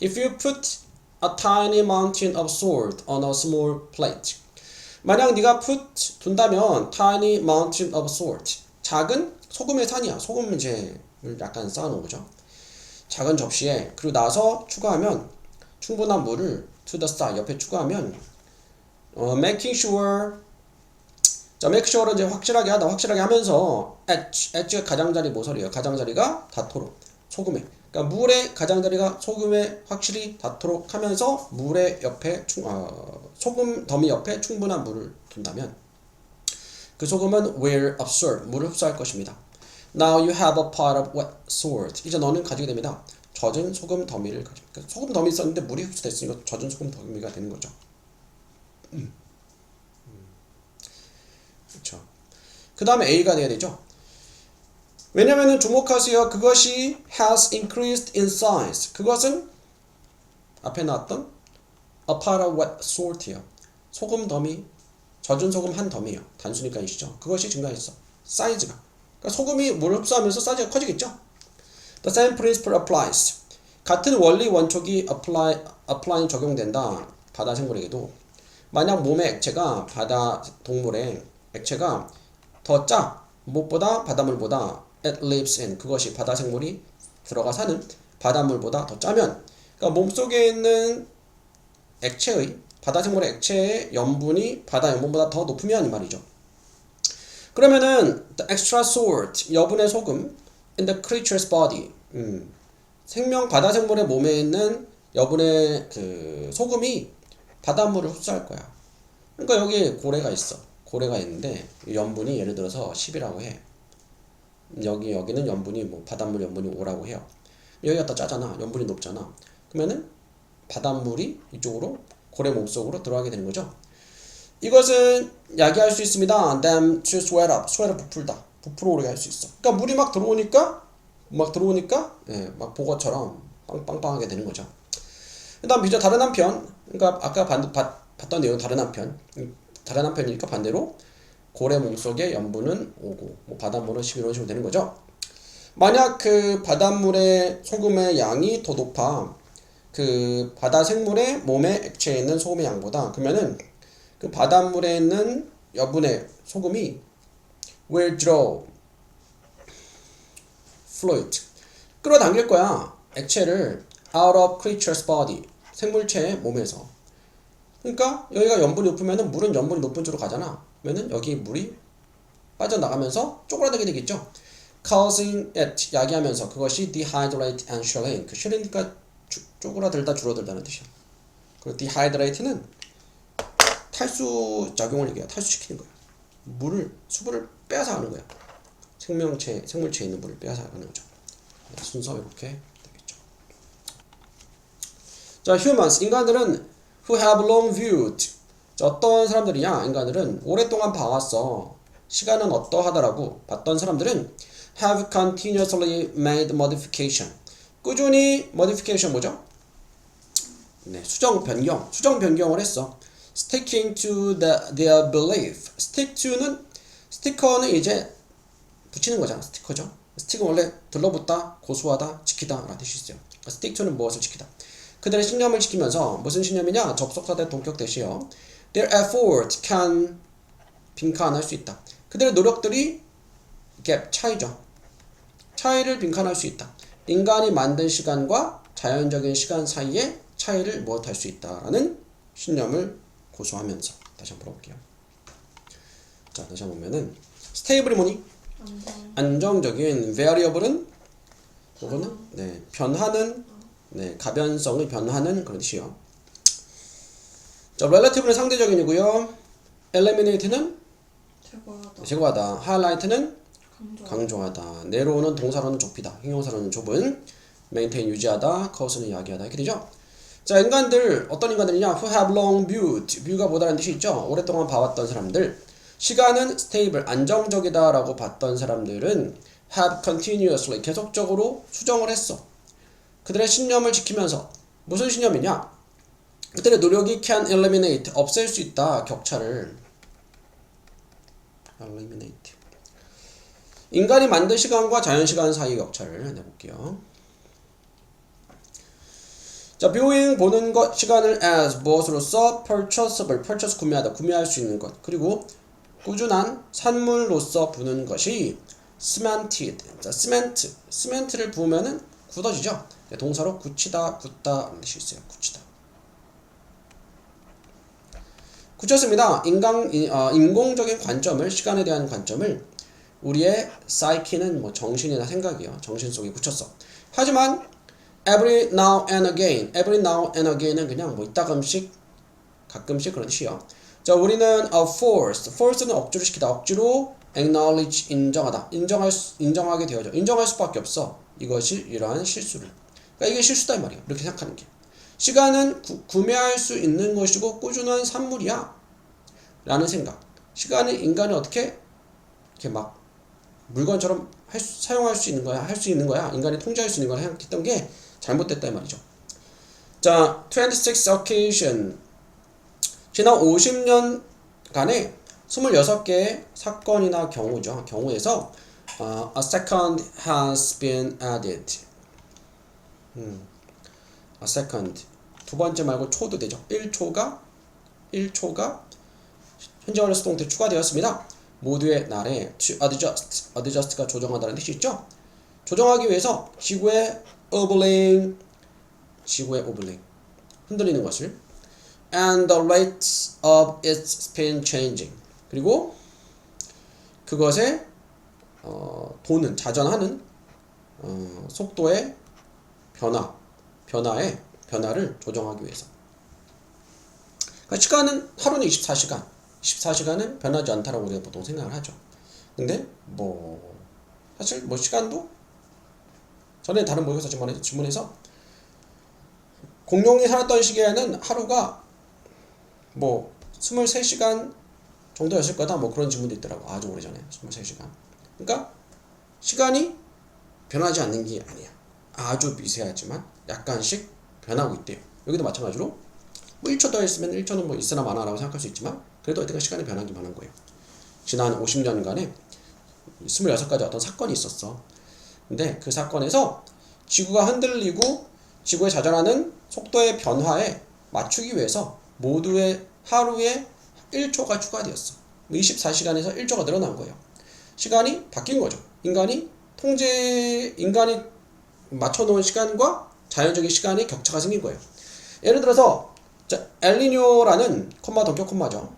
If you put a tiny mountain of salt on a small plate. 만약 네가 put 둔다면 tiny mountain of salt. 작은 소금의 산이야. 소금 이제 약간 쌓아놓은 거죠. 작은 접시에 그리고 나서 추가하면 충분한 물을 to the side 옆에 추가하면 making sure 자 make sure는 이제 확실하게 하다 확실하게 하면서 at가 가장자리 모서리예요. 가장자리가 닿도록 소금에 그러니까 물의 가장자리가 소금에 확실히 닿도록 하면서 물의 옆에 소금 더미 옆에 충분한 물을 둔다면 그 소금은 will absorb 물을 흡수할 것입니다. Now you have a pot of wet salt. 이제 너는 가지게 됩니다. 젖은 소금 더미를 가지고 그러니까 소금 더미 있었는데 물이 흡수됐으니까 젖은 소금 더미가 되는 거죠. 그렇죠. 그 다음에 A가 돼야 되죠. 왜냐면은 주목하세요. 그것이 has increased in size. 그것은 앞에 나왔던 a pot of wet salt이요. 소금 더미, 젖은 소금 한 더미요. 단수니까 이시죠. 그것이 증가했어. 사이즈가. 그러니까 소금이 물을 흡수하면서 사이즈가 커지겠죠. The same principle applies. 같은 원리 원칙이 apply 적용된다. 바다 생물에게도. 만약 몸의 액체가 바다 동물의 액체가 더 짜. 무엇보다 바닷물보다 it lives in. 그것이 바다 생물이 들어가 사는 바닷물보다 더 짜면 그러니까 몸속에 있는 액체의 바다 생물의 액체의 염분이 바다 염분보다 더 높으면 이 말이죠. 그러면은 the extra salt 여분의 소금 in the creature's body 생명 바다 생물의 몸에 있는 여분의 그 소금이 바닷물을 흡수할 거야. 그러니까 여기 고래가 있어. 고래가 있는데 염분이 예를 들어서 10이라고 해. 여기는 염분이 뭐 바닷물 염분이 5라고 해요. 여기가 더 짜잖아. 염분이 높잖아. 그러면은 바닷물이 이쪽으로 고래 몸속으로 들어가게 되는 거죠. 이것은 야기할 수 있습니다. them to swell up. swell up 부풀다. 부풀어 오르게 할 수 있어. 그러니까 물이 막 들어오니까 예, 막 보거처럼 빵빵하게 되는 거죠. 그다음 비교 다른 한편. 그러니까 아까 봤던 내용 다른 한편이니까 반대로 고래 몸속에 염분은 5고 뭐 바닷물은 10 이런 식으로 되는 거죠. 만약 그 바닷물의 소금의 양이 더 높아 그 바다 생물의 몸의 액체에 있는 소금의 양보다 그러면은 그 바닷물에 있는 여분의 소금이 will draw fluid 끌어당길 거야. 액체를 out of creature's body 생물체의 몸에서. 그러니까 여기가 염분이 높으면은 물은 염분이 높은 쪽으로 가잖아. 그러면은 여기 물이 빠져나가면서 쪼그라들게 되겠죠. causing it 야기하면서 그것이 dehydrate and shrink. 그 shrink가 쪼그라들다 줄어들다는 뜻이야. 그리고 dehydrate는 탈수 작용을 얘기해. 탈수시키는 거야. 수분을 빼앗아 가는 거야. 생물체에 있는 물을 빼앗아가는 거죠. 네, 순서 이렇게 되겠죠. 자, humans 인간들은 who have long viewed. 자, 어떤 사람들이냐? 인간들은 오랫동안 봐왔어. 시간은 어떠하다라고 봤던 사람들은 have continuously made modification. 꾸준히 modification 뭐죠? 네, 수정 변경을 했어. sticking to their belief. 스티커는 이제 붙이는 거잖아. 스티커죠. 스틱은 원래 들러붙다, 고수하다, 지키다 라는 뜻이 있어요. stick to는 무엇을 지키다. 그들의 신념을 지키면서 무슨 신념이냐? 접속사대 동격 대시요. Their effort can 빈칸할 수 있다. 그들의 노력들이 gap 차이죠. 차이를 빈칸할 수 있다. 인간이 만든 시간과 자연적인 시간 사이에 차이를 무엇할 수 있다라는 신념을 고수하면서 다시 한번 풀어볼게요. 자, 다시 한번 보면은 스테이블이 뭐니? 안정적인. variable은 요거는 네, 변하는 네, 가변성을 변하는 그런 뜻이요. 자, relative는 상대적인이고요. eliminate는 제거하다. highlight는 강조하다. narrow는 동사로는 좁히다. 형용사로는 좁은. maintain 유지하다. cause는 야기하다. 이렇게 되죠. 자, 인간들 어떤 인간들이냐? who have long viewed. view가 보다라는 뜻이 있죠. 오랫동안 봐왔던 사람들. 시간은 stable 안정적이다 라고 봤던 사람들은 have continuously 계속적으로 수정을 했어. 그들의 신념을 지키면서 무슨 신념이냐? 그들의 노력이 can eliminate 없앨 수 있다. 격차를 eliminate. 인간이 만든 시간과 자연시간 사이의 격차를 내볼게요. 자, viewing 보는 것 시간을 as 무엇으로서 purchasable purchase 구매하다 구매할 수 있는 것 그리고 꾸준한 산물로서 부는 것이 cemented. 자, 시멘트를 부으면은 굳어지죠. 네, 동사로 굳히다, 굳다 라는 뜻이 있어요. 굳히다. 굳혔습니다. 인공적인 관점을 시간에 대한 관점을 우리의 psyche는 뭐 정신이나 생각이요. 정신 속에 굳혔어. 하지만 every now and again은 그냥 뭐 이따금씩 가끔씩 그런 뜻이요. 자, 우리는 force는 억지로 시키다. 억지로 acknowledge 인정하게 되어져. 인정할 수밖에 없어. 이것이 이러한 실수를. 그러니까 이게 실수다 이 말이야. 이렇게 생각하는 게. 시간은 구매할 수 있는 것이고 꾸준한 산물이야. 라는 생각. 시간은 인간이 어떻게 이렇게 막 물건처럼 사용할 수 있는 거야. 할 수 있는 거야. 인간이 통제할 수 있는 거야. 생각했던 게 잘못됐다 이 말이죠. 자, 26 occasion. 지난 50년간에 26개의 사건이나 경우에서 a second has been added. a second. 두 번째 말고 초도 되죠. 1초가 현재 완료 수동태 추가되었습니다. 모두의 날에 to adjust가 조정하다는 뜻이 있죠. 조정하기 위해서 지구의 orbling 흔들리는 것을 and the rate of its spin changing 그리고 그것의 도는 자전하는 속도의 변화를 조정하기 위해서. 그러니까 시간은 하루는 24시간은 변하지 않다라고 우리가 보통 생각을 하죠. 근데 사실 시간도 전에 다른 모의고사 질문에서 공룡이 살았던 시기에는 하루가 23시간 정도였을 거다 그런 질문도 있더라고. 아주 오래전에 23시간. 그러니까 시간이 변하지 않는 게 아니야. 아주 미세하지만 약간씩 변하고 있대요. 여기도 마찬가지로 1초 더 했으면 1초는 있으나 마나라고 생각할 수 있지만 그래도 어쨌든 시간이 변하기만 한 거예요. 지난 50년간에 26가지 어떤 사건이 있었어. 근데 그 사건에서 지구가 흔들리고 지구에 자전하는 속도의 변화에 맞추기 위해서 모두의 하루에 1초가 추가되었어. 24시간에서 1초가 늘어난 거예요. 시간이 바뀐 거죠. 인간이 맞춰놓은 시간과 자연적인 시간의 격차가 생긴 거예요. 예를 들어서 엘니뇨라는 동격 콤마죠.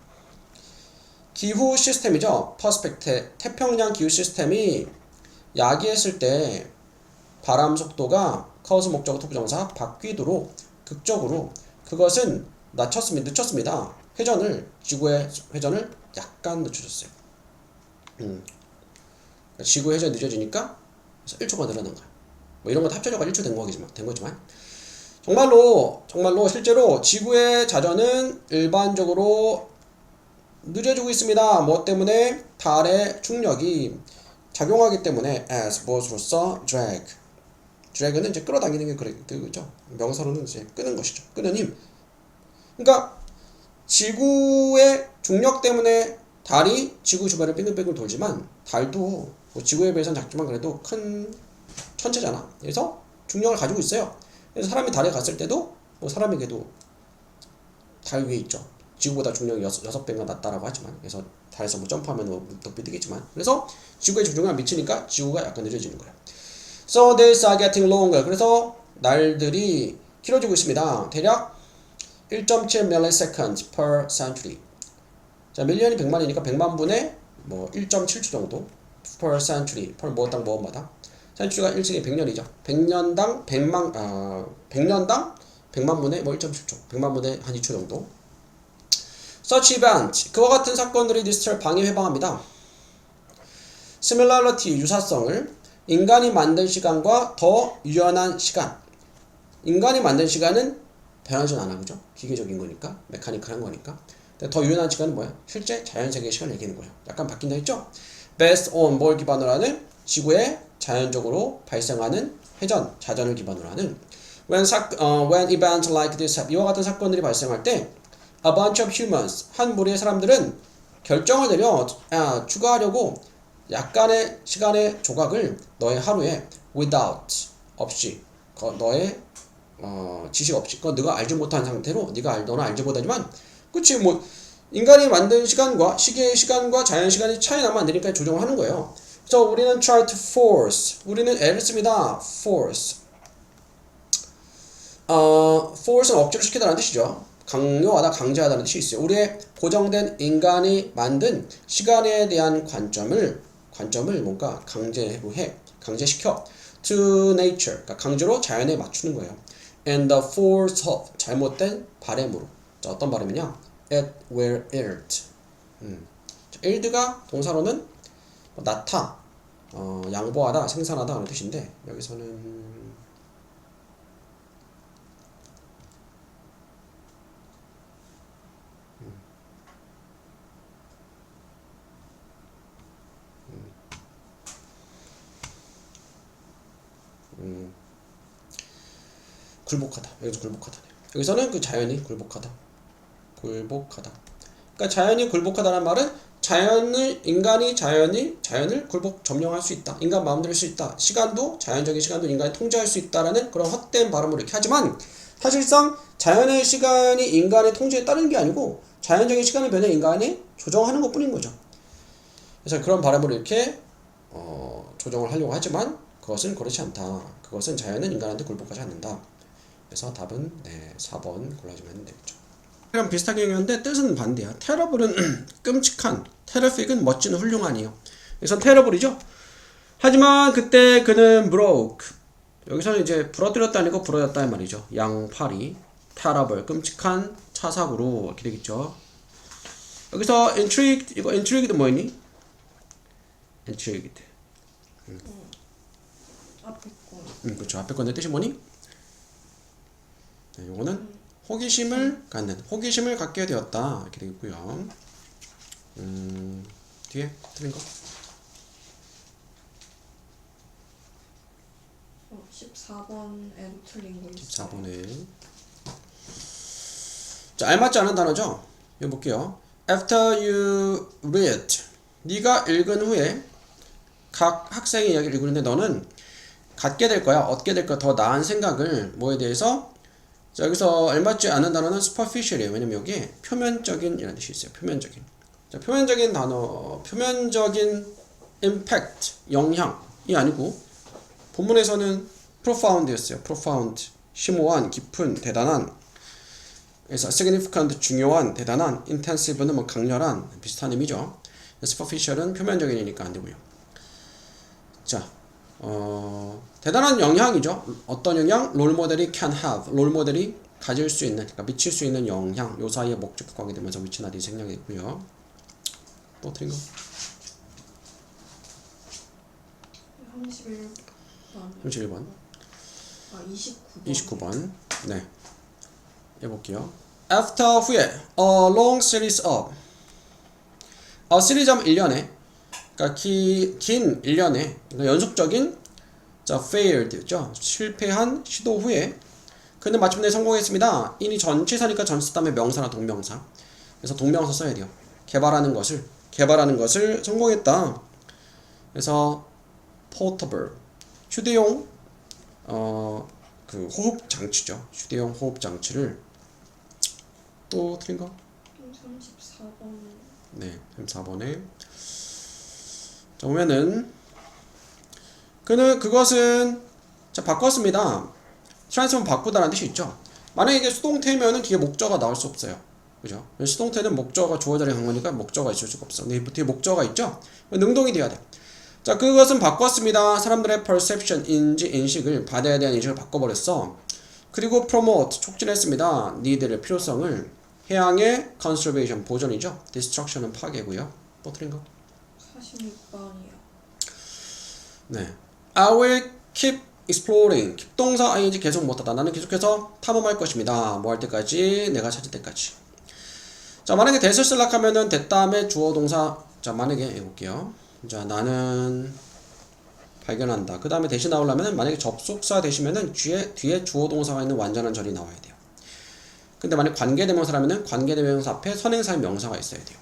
기후 시스템이죠. 퍼스펙트 태평양 기후 시스템이 야기했을 때 바람 속도가 카우스 목적어 투부정사 바뀌도록 극적으로 그것은 늦췄습니다. 지구의 회전을 약간 늦춰줬어요. 지구 회전이 늦어지니까 1초가 늘어난 거야. 뭐 이런 거 합쳐져가지고 1초 된 거지만 정말로 실제로 지구의 자전은 일반적으로 늦어지고 있습니다. 뭐 때문에? 달의 중력이 작용하기 때문에 as 무엇으로써 drag는 이제 끌어당기는 게 그죠. 명사로는 이제 끄는 것이죠. 끄는 힘. 그러니까 지구의 중력 때문에 달이 지구 주변을 빙글빙글 돌지만 달도 뭐 지구에 비해서는 작지만 그래도 큰 천체잖아. 그래서 중력을 가지고 있어요. 그래서 사람이 달에 갔을 때도 뭐 사람에게도 달 위에 있죠. 지구보다 중력이 6배가 낮다라고 하지만 그래서 달에서 뭐 점프하면 뭐 높이 뜨겠지만 그래서 지구에 중력을 미치니까 지구가 약간 늦어지는 거예요. So days are getting longer. 그래서 날들이 길어지고 있습니다. 대략 1.7 milliseconds per century. 자, 밀리언이 100만이니까 100만 분의 뭐 1.7초 정도 per century. per 뭐당 뭐마다. century가 1층이 100년이죠. 100년당 100만 분의 뭐 1.7초. 100만 분의 한 2초 정도. Such event. 그와 같은 사건들이 disturb 방해 해방합니다. similarity 유사성을 인간이 만든 시간과 더 유연한 시간. 인간이 만든 시간은 변하진 않아, 그죠? 기계적인 거니까, 메카니컬한 거니까. 근데 더 유연한 시간은 뭐야? 실제 자연세계의 시간을 얘기하는 거예요. 약간 바뀐다 했죠? Based on 뭘 기반으로 하는? 지구에 자연적으로 발생하는 회전, 자전을 기반으로 하는. When events like this happen, 이와 같은 사건들이 발생할 때, a bunch of humans, 한 무리의 사람들은 결정을 내려 추가하려고 약간의 시간의 조각을 너의 하루에 without 없이 너의 지식 없이 그건 네가 알지 못한 상태로 너는 알지 못하지만 그치 뭐 인간이 만든 시간과 시계의 시간과 자연 시간이 차이 나면 안 되니까 조정을 하는 거예요. 그래서 우리는 try to force 우리는 애를 씁니다. force는 억지로 시키다라는 뜻이죠. 강요하다 강제하다는 뜻이 있어요. 우리의 고정된 인간이 만든 시간에 대한 관점을 뭔가 강제시켜 to nature, 그러니까 강제로 자연에 맞추는 거예요. And the force of, 잘못된 바램으로. 자, 어떤 바램이냐? It will yield. yield가 동사로는 낳다, 양보하다, 생산하다 하는 뜻인데 여기서는 굴복하다. 여기서 굴복하다네. 여기서는 그 자연이 굴복하다. 그러니까 자연이 굴복하다는 말은 인간이 자연을 점령할 수 있다. 인간 마음대로 할 수 있다. 자연적인 시간도 인간이 통제할 수 있다라는 그런 헛된 발음으로 이렇게 하지만 사실상 자연의 시간이 인간의 통제에 따르는 게 아니고 자연적인 시간의 변화에 인간이 조정하는 것 뿐인 거죠. 그래서 그런 발음으로 이렇게 조정을 하려고 하지만 그것은 그렇지 않다. 그것은 자연은 인간한테 굴복하지 않는다. 그래서 답은 4번 골라주면 되겠죠. 그럼 비슷하게 얘기하는데 뜻은 반대야. terrible은 끔찍한, terrific은 멋진, 훌륭한이요. 그래서 terrible이죠. 하지만 그때 그는 broke. 여기서는 이제 부러뜨렸다 아니고 부러졌다 이 말이죠. 양팔이 terrible, 끔찍한 차삭으로 이렇게 되겠죠. 여기서 intrigued 뭐니? intrigued. 앞에 거. 그렇죠. 앞에 건데 뜻이 뭐니? 네, 요거는 호기심을 갖게 되었다 이렇게 되겠고요. 뒤에 틀린 거? 14번에도 틀린 거 있어요. 14번에 자, 알맞지 않은 단어죠? 이거 볼게요. After you read, 네가 읽은 후에 각 학생의 이야기를 읽는데 너는 갖게 될 거야, 얻게 될 거야, 더 나은 생각을 뭐에 대해서. 자, 여기서 알맞지 않은 단어는 superficial이에요. 왜냐면 여기에 표면적인 이라는 뜻이 있어요. 표면적인. 자, 표면적인 단어, 표면적인 impact, 영향이 아니고 본문에서는 profound였어요. profound, 심오한, 깊은, 대단한. 그래서 significant, 중요한, 대단한, intensive는 뭐 강렬한, 비슷한 의미죠. superficial은 표면적인이니까 안 되고요. 자, 대단한 영향이죠. 어떤 영향? 롤모델이 can have. 롤모델이 가질 수 있는, 그러니까 미칠 수 있는 영향. 요 사이에 목적 관계 되면서 위치나 디 생략이 있고요. 또 틀린 거? 31번. 31번. 아 29번. 29번. 네. 해볼게요. After 후에 a long series of 시리즈하면 1년에 그러니까 긴 1년에 그러니까 연속적인 자 failed죠. 실패한 시도 후에 그는 마침내 성공했습니다. 이니 전치사니까 전치 다음에 명사나 동명사. 그래서 동명사 써야 돼요. 개발하는 것을 성공했다. 그래서 portable 휴대용 그 호흡 장치죠. 휴대용 호흡 장치를 또 틀린 거? 34번. 네, 34번에 자 보면은 그는 그것은 자 바꿨습니다. 트랜스폼 바꾸다라는 뜻이 있죠. 만약에 이게 수동태면은 뒤에 목적어가 나올 수 없어요. 그죠? 수동태는 목적어가 주어 자리에 간 거니까 목적어가 있을 수가 없어. 근데 뒤에 목적어가 있죠? 능동이 돼야 돼. 자, 그것은 바꿨습니다. 사람들의 perception, 인식을, 바다에 대한 인식을 바꿔버렸어. 그리고 promote, 촉진했습니다. need를, 필요성을. 해양의 conservation, 보존이죠. destruction은 파괴고요. 또 틀린 거? 46번이요. 네. I will keep exploring. 동사 ing 계속 못하다. 나는 계속해서 탐험할 것입니다. 뭐 할 때까지? 내가 찾을 때까지. 자, 만약에 that을 쓰려고 하면은 that 다음에 주어 동사. 자, 만약에 해볼게요. 자, 나는 발견한다. 그 다음에 that이 나오려면은 만약에 접속사 되시면은 뒤에 주어 동사가 있는 완전한 절이 나와야 돼요. 근데 만약 관계대명사라면은 관계대명사 앞에 선행사의 명사가 있어야 돼요.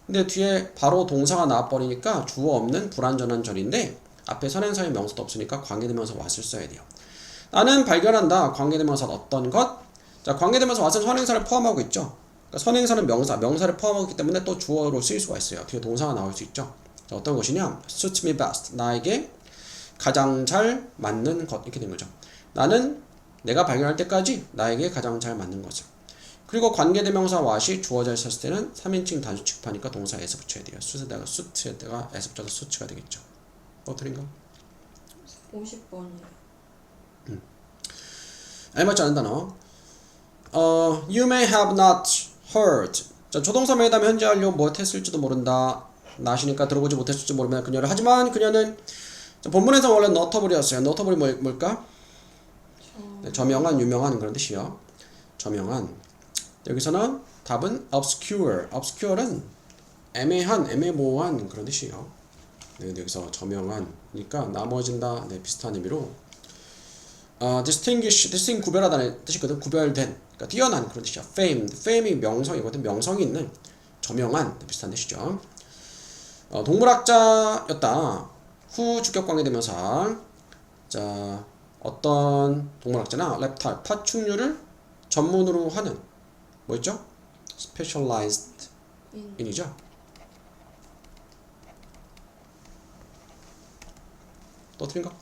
근데 뒤에 바로 동사가 나와버리니까 주어 없는 불완전한 절인데 앞에 선행사의 명사도 없으니까 관계대명사 what을 써야 돼요. 나는 발견한다. 관계대명사 어떤 것? 자, 관계대명사 what은 선행사를 포함하고 있죠. 그러니까 선행사는 명사를 포함하고 있기 때문에 또 주어로 쓰일 수가 있어요. 뒤에 동사가 나올 수 있죠. 자, 어떤 것이냐? suits me best. 나에게 가장 잘 맞는 것. 이렇게 된 거죠. 나는 내가 발견할 때까지 나에게 가장 잘 맞는 것을. 그리고 관계대명사 what이 주어져 있었을 때는 3인칭 단수 취급하니까 동사 s 붙여야 돼요. suit에다가 suit에다가 s 붙여서 suits가 되겠죠. 또 틀린 거? 50번이요. 알맞지 않은 단어. You may have not heard. 자, 조동사 매다면 현재 완료 못했을지도 모른다. not이니까 들어보지 못했을지 모르면 그녀를. 하지만 그녀는 자, 본문에서 원래 notable이었어요. notable이 뭘까? 네, 저명한, 유명한 그런 뜻이요. 저명한. 여기서는 답은 obscure. obscure는 애매한, 애매모호한 그런 뜻이에요. 네, 여기서 저명한이니까 나머진다. 네, 비슷한 의미로 distinguish 구별하다는 뜻이거든. 구별된, 그러니까 뛰어난 그런 뜻이야. fame이 명성이거든. 명성이 있는 저명한 네, 비슷한 뜻이죠. 동물학자였다. 후 주격 관계대명사. 자, 어떤 동물학자나 reptile 파충류를 전문으로 하는 뭐였죠? specialized in이죠. 또 틀린 거?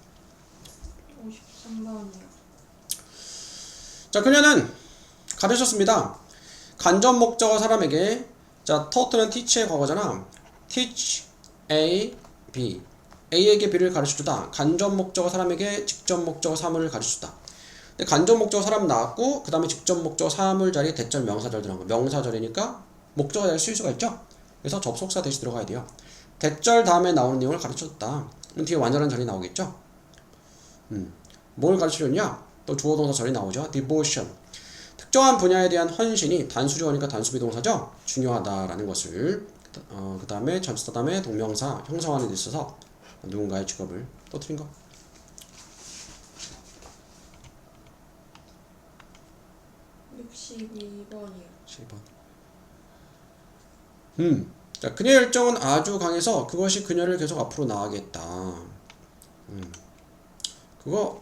53번이요. 자, 그녀는 가르쳤습니다. 간접 목적어 사람에게 자, taught는 teach의 과거잖아. teach A, B. A에게 B를 가르쳐주다. 간접 목적어 사람에게 직접 목적어 사물을 가르쳐주다. 근데 간접 목적어 사람 나왔고 그 다음에 직접 목적어 사물 자리에 대절 명사절 들어간 거. 명사절이니까 목적어 자리에 쓸 수가 있죠. 그래서 접속사 대시 들어가야 돼요. 대절 다음에 나오는 내용을 가르쳐줬다. 그럼 뒤에 완전한 절이 나오겠죠. 뭘 가르쳐줬냐? 또 주어 동사 절이 나오죠. devotion. 특정한 분야에 대한 헌신이 단수주어니까 단수비동사죠. 중요하다라는 것을 그 다음에 전치사 다음에 동명사 형성하는 데 있어서 누군가의 직업을. 또 틀린 거? 62번이요. 10번. 자, 그녀의 열정은 아주 강해서 그것이 그녀를 계속 앞으로 나가겠다. 그거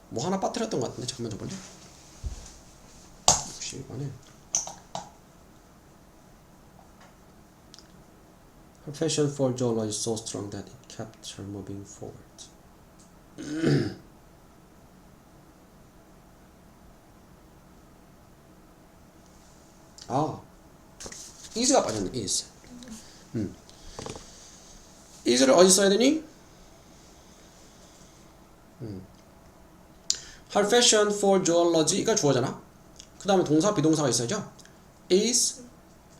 뭐 하나 빠뜨렸던 것 같은데 잠깐만 줘볼래? 62번에 Her passion for Joel was so strong that it kept her moving forward. is가 빠졌네. is. is를 어디 써야 되니? Her passion for geology가 주어잖아. 그 다음에 동사 비동사가 있어야죠. is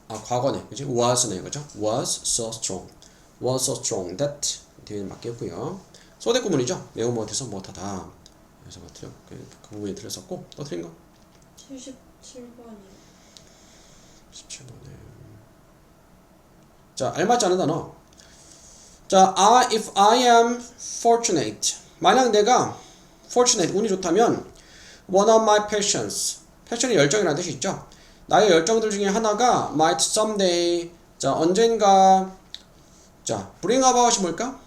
과거네, 그지? was네, 그죠? was so strong that 뒤에 맞겠고요. 소대 구문이죠. 매우 못해서 못하다. 그래서 뭐 틀려. 그 부분이 틀렸었고 또 틀린 거. 77번이요. 17번에. 자, 알맞지 않은 단어. 자, if I am fortunate. 만약 내가 fortunate, 운이 좋다면 one of my passions. 패션이 열정이라는 뜻이 있죠. 나의 열정들 중에 하나가 might someday. 자, 언젠가. 자, bring about이 뭘까?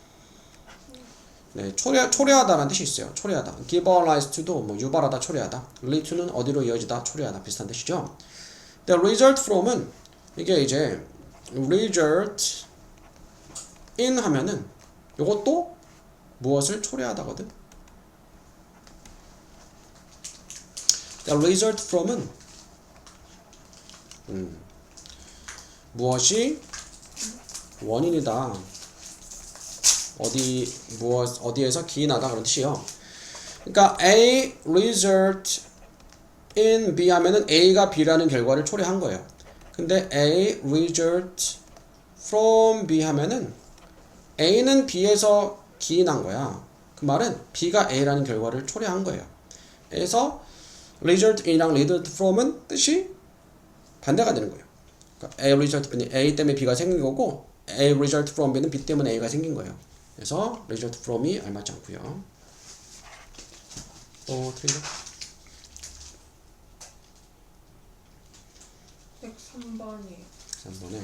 네, 초래하다라는 뜻이 있어요. 초래하다. give rise to도 뭐 유발하다, 초래하다. lead to는 어디로 이어지다, 초래하다 비슷한 뜻이죠. the result from은 이게 이제 result in 하면은 요것도 무엇을 초래하다거든. the result from은 무엇이 원인이다. 어디에서 기인하다 그런 뜻이요. 그러니까 A result in B 하면은 A가 B라는 결과를 초래한 거예요. 근데 A result from B 하면은 A는 B에서 기인한 거야. 그 말은 B가 A라는 결과를 초래한 거예요. 그래서 result in이랑 result from은 뜻이 반대가 되는 거예요. 그러니까 A result B는 A 때문에 B가 생긴 거고 A result from B는 B 때문에 A가 생긴 거예요. 그래서 result from이 알맞지 않고요. 또 틀린 거? 103번이요. 3번에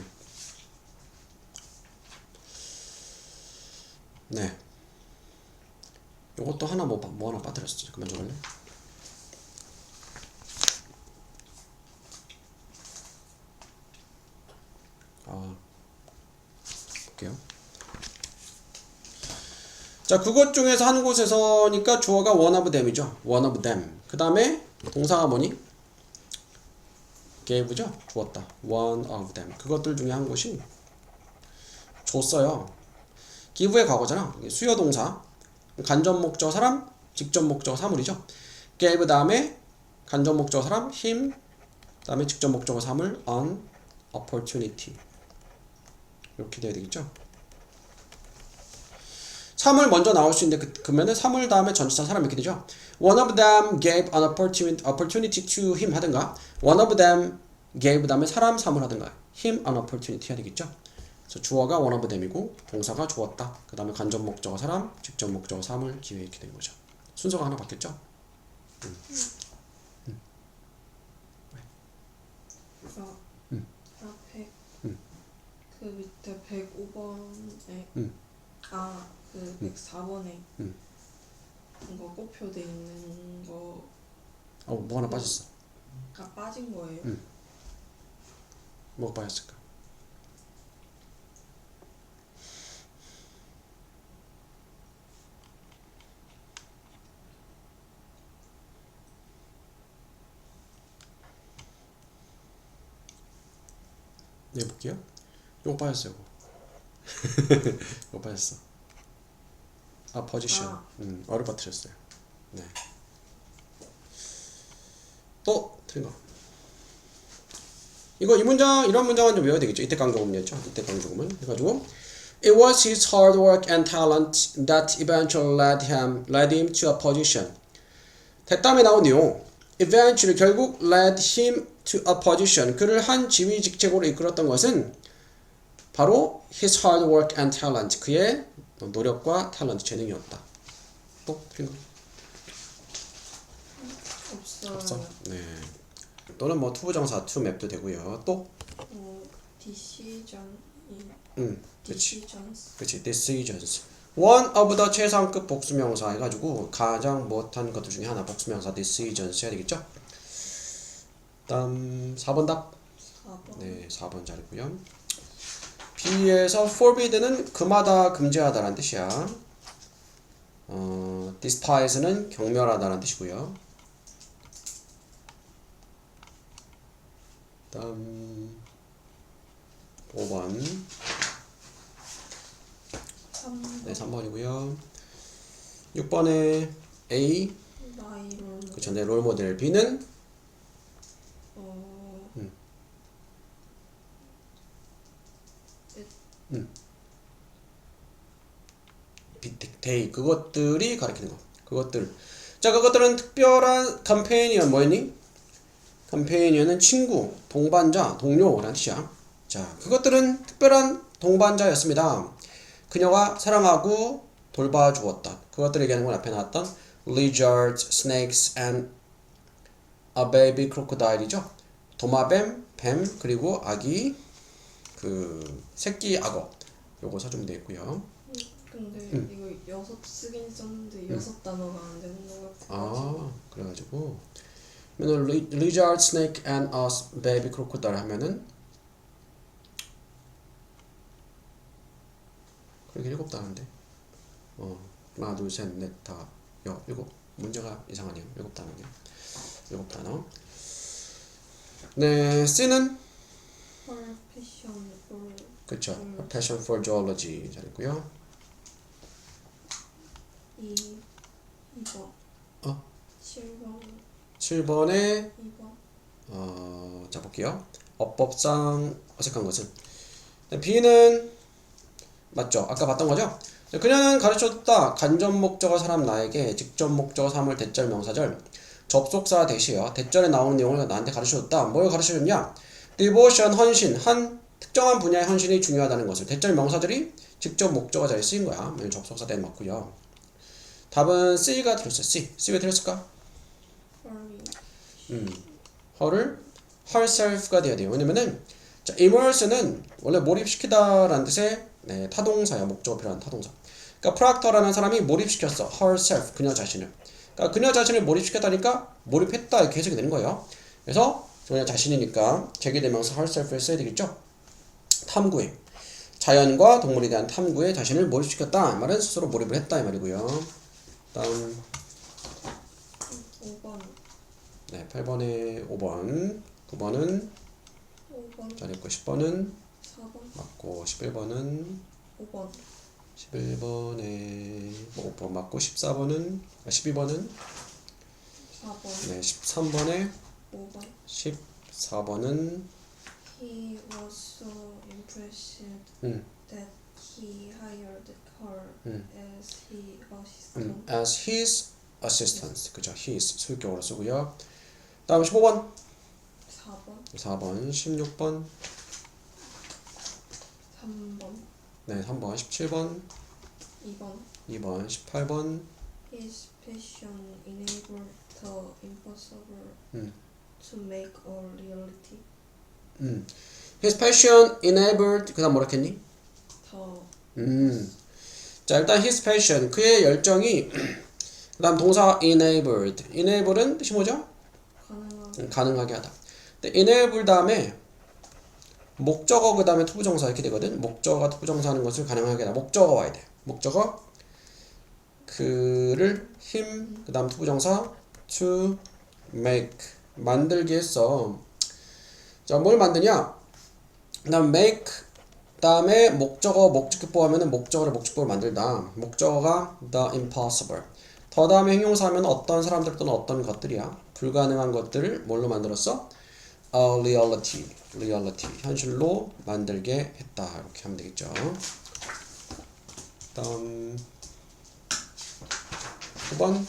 네. 요것도 하나 뭐 하나 빠뜨렸어. 그만 좀 할래? 볼게요. 자, 그것 중에서 한 곳에서니까 주어가 one of them이죠. one of them. 그 다음에 동사가 뭐니? gave죠. 주었다. one of them. 그것들 중에 한 곳이 줬어요. give의 과거잖아. 수요 동사. 간접 목적 사람, 직접 목적 사물이죠. gave 다음에 간접 목적 사람 him, 다음에 직접 목적 사물 an opportunity. 이렇게 돼야 되겠죠. 사물 먼저 나올 수 있는데 그러면은 사물 다음에 전치사 사람 이렇게 되죠. One of them gave an opportunity to him 하든가 one of them gave 다음에 사람 사물 하든가 him an opportunity 해야 되겠죠. 그래서 주어가 one of them이고 동사가 주었다. 그 다음에 간접 목적어 사람, 직접 목적어 사물, 기회 이렇게 된 거죠. 순서가 하나 바뀌었죠. 앞에 그 밑에 105번에 그 104번에 뭔가 꼽혀돼 있는 거가 뭐 하나 빠졌어. 빠진 거예요. 뭐가 빠졌을까? 네, 볼게요. 이거 빠졌어요. 이거 빠졌어. position. 어를 빠뜨렸어요. 네. 또 틀린 거. 이 문장, 이런 문장은 좀 외워야 되겠죠. 이때 강조문이었죠. 이때 강조문. 해가지고 It was his hard work and talent that eventually led him to a position. 대담에 나온 내용. Eventually 결국 led him to a position. 그를 한 지위 직책으로 이끌었던 것은 바로 his hard work and talent. 그의 노력과 탤런트, 재능이었다. 또 틀린 거? 없어요. 없어? 네. 또는 뭐 투부정사 to map도 되고요. 또? decision. 그렇지. decisions. 그렇지. decisions. one of the 최상급 복수명사 해가지고 가장 못한 것들 중에 하나 복수명사 decisions 해야 되겠죠? 다음 4번 답. 4번. 네, 4번 잘했고요. B에서 forbid는 금하다, 금지하다라는 뜻이야. despise는 경멸하다라는 뜻이고요. 다음 5번. 3번. 네, 3번이고요. 6번에 A. 나이로. 그쵸, 네, 롤모델. B는 they 그것들이 가리키는 거. 그것들. 자, 그것들은 특별한 companion 뭐였니? companion은 친구, 동반자, 동료라는 뜻이야. 자, 그것들은 특별한 동반자였습니다. 그녀가 사랑하고 돌봐주었던 그것들을 얘기하는 건 앞에 나왔던 lizards, snakes, and a baby crocodile이죠. 도마뱀, 뱀, 그리고 아기 그 새끼 악어. 요거 써주면 되겠고요. 근데 이거 6 쓰긴 썼는데 6 단어가 안 되는 것 같아. 아, 그래가지고 그러면 lizard, snake, and a baby crocodile 하면은 그렇게 7단어인데 하나, 둘, 셋, 넷, 다, 여, 7 문제가 이상하네요. 7단어네요. 7단어. 네, C는 her passion for 그쵸. A passion for zoology 잘했고요. 2번 어? 7번 7번에 2번 자 볼게요. 어법상 어색한 것은 네, B는 맞죠? 아까 봤던 거죠? 네, 그녀는 가르쳤다. 간접 목적어 사람 나에게 직접 목적어 사물 대절 명사절 접속사 대시요. 대절에 나오는 내용을 나한테 가르쳐줬다. 뭘 가르쳐줬냐? devotion 헌신 한 특정한 분야의 헌신이 중요하다는 것을 대절 명사절이 직접 목적어 자리에 쓰인 거야. 접속사 때는 맞고요. 답은 C가 틀렸어요. C. C 왜 틀렸을까? her를 herself가 돼야 돼요. 왜냐면은 자, immerse는 원래 몰입시키다라는 뜻의 네, 타동사야. 목적어 필요한 타동사. 그러니까 프락터라는 사람이 몰입시켰어. herself 그녀 자신을. 그러니까 그녀 자신을 몰입시켰다니까 몰입했다 이렇게 해석이 되는 거예요. 그래서 그녀 자신이니까 제기대명사 herself를 써야 되겠죠. 탐구에 자연과 동물에 대한 탐구에 자신을 몰입시켰다. 이 말은 스스로 몰입을 했다 이 말이고요. 다음 5번 네 8번에 5번 9번은 5번 잘했고 10번은 4번 맞고 11번은 5번 11번에 5번 맞고 14번은 12번은 4번 네 13번에 5번 14번은 He was so impressed that he hired her as his assistant. as his assistant 그죠 his 수격어로 쓰고요. 다음 15번 4번 4번 16번 3번 네 3번 17번 2번 2번 18번 His passion enabled the impossible to make a reality. his passion enabled 그 다음 뭐라 했니? 더 자 일단 his passion 그의 열정이 그 다음 동사 enabled enable은 뜻이 뭐죠? 가능하게 하다. 근데 enable 다음에 목적어 그 다음에 투부정사 이렇게 되거든. 목적어가 투부정사 하는 것을 가능하게 하다. 목적어 와야 돼. 목적어 그를 him 그 다음 투부정사 to make 만들게 했어. 자 뭘 만드냐? 그 다음 make 다음에 목적어 목적격보 하면은 목적어를 목적보로 만들다. 목적어가 the impossible. 더 다음에 형용사 하면 어떤 사람들 또는 어떤 것들이야. 불가능한 것들을 뭘로 만들었어? A reality. 현실로 만들게 했다. 이렇게 하면 되겠죠. 다음 9번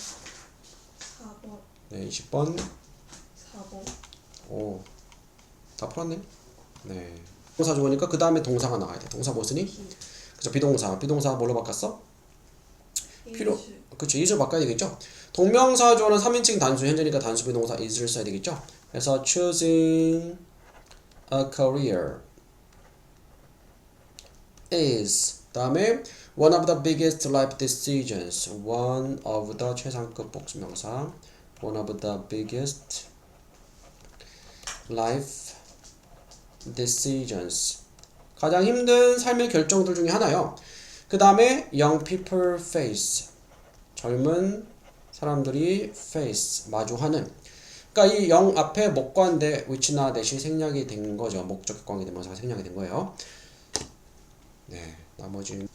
4번 네 20번 4번 오 다 풀었네. 네 동사 좋으니까 그 다음에 동사가 나와야 돼. 동사 뭐 쓰니? 그쵸 비동사 뭘로 바꿨어? 필요 그쵸 is를 바꿔야 되겠죠. 동명사 주어는 3인칭 단수 현재니까 단수 비동사 is를 써야 되겠죠. 그래서 choosing a career is 다음에 one of the biggest life decisions one of the 최상급 복수명사 one of the biggest life decisions 가장 힘든 삶의 결정들 중에 하나요. 그 다음에 young people face 젊은 사람들이 face 마주하는 그러니까 이 영 앞에 목과인데 which나 that이 생략이 된 거죠. 목적 격광이 되면서 생략이 된 거예요. 네 나머지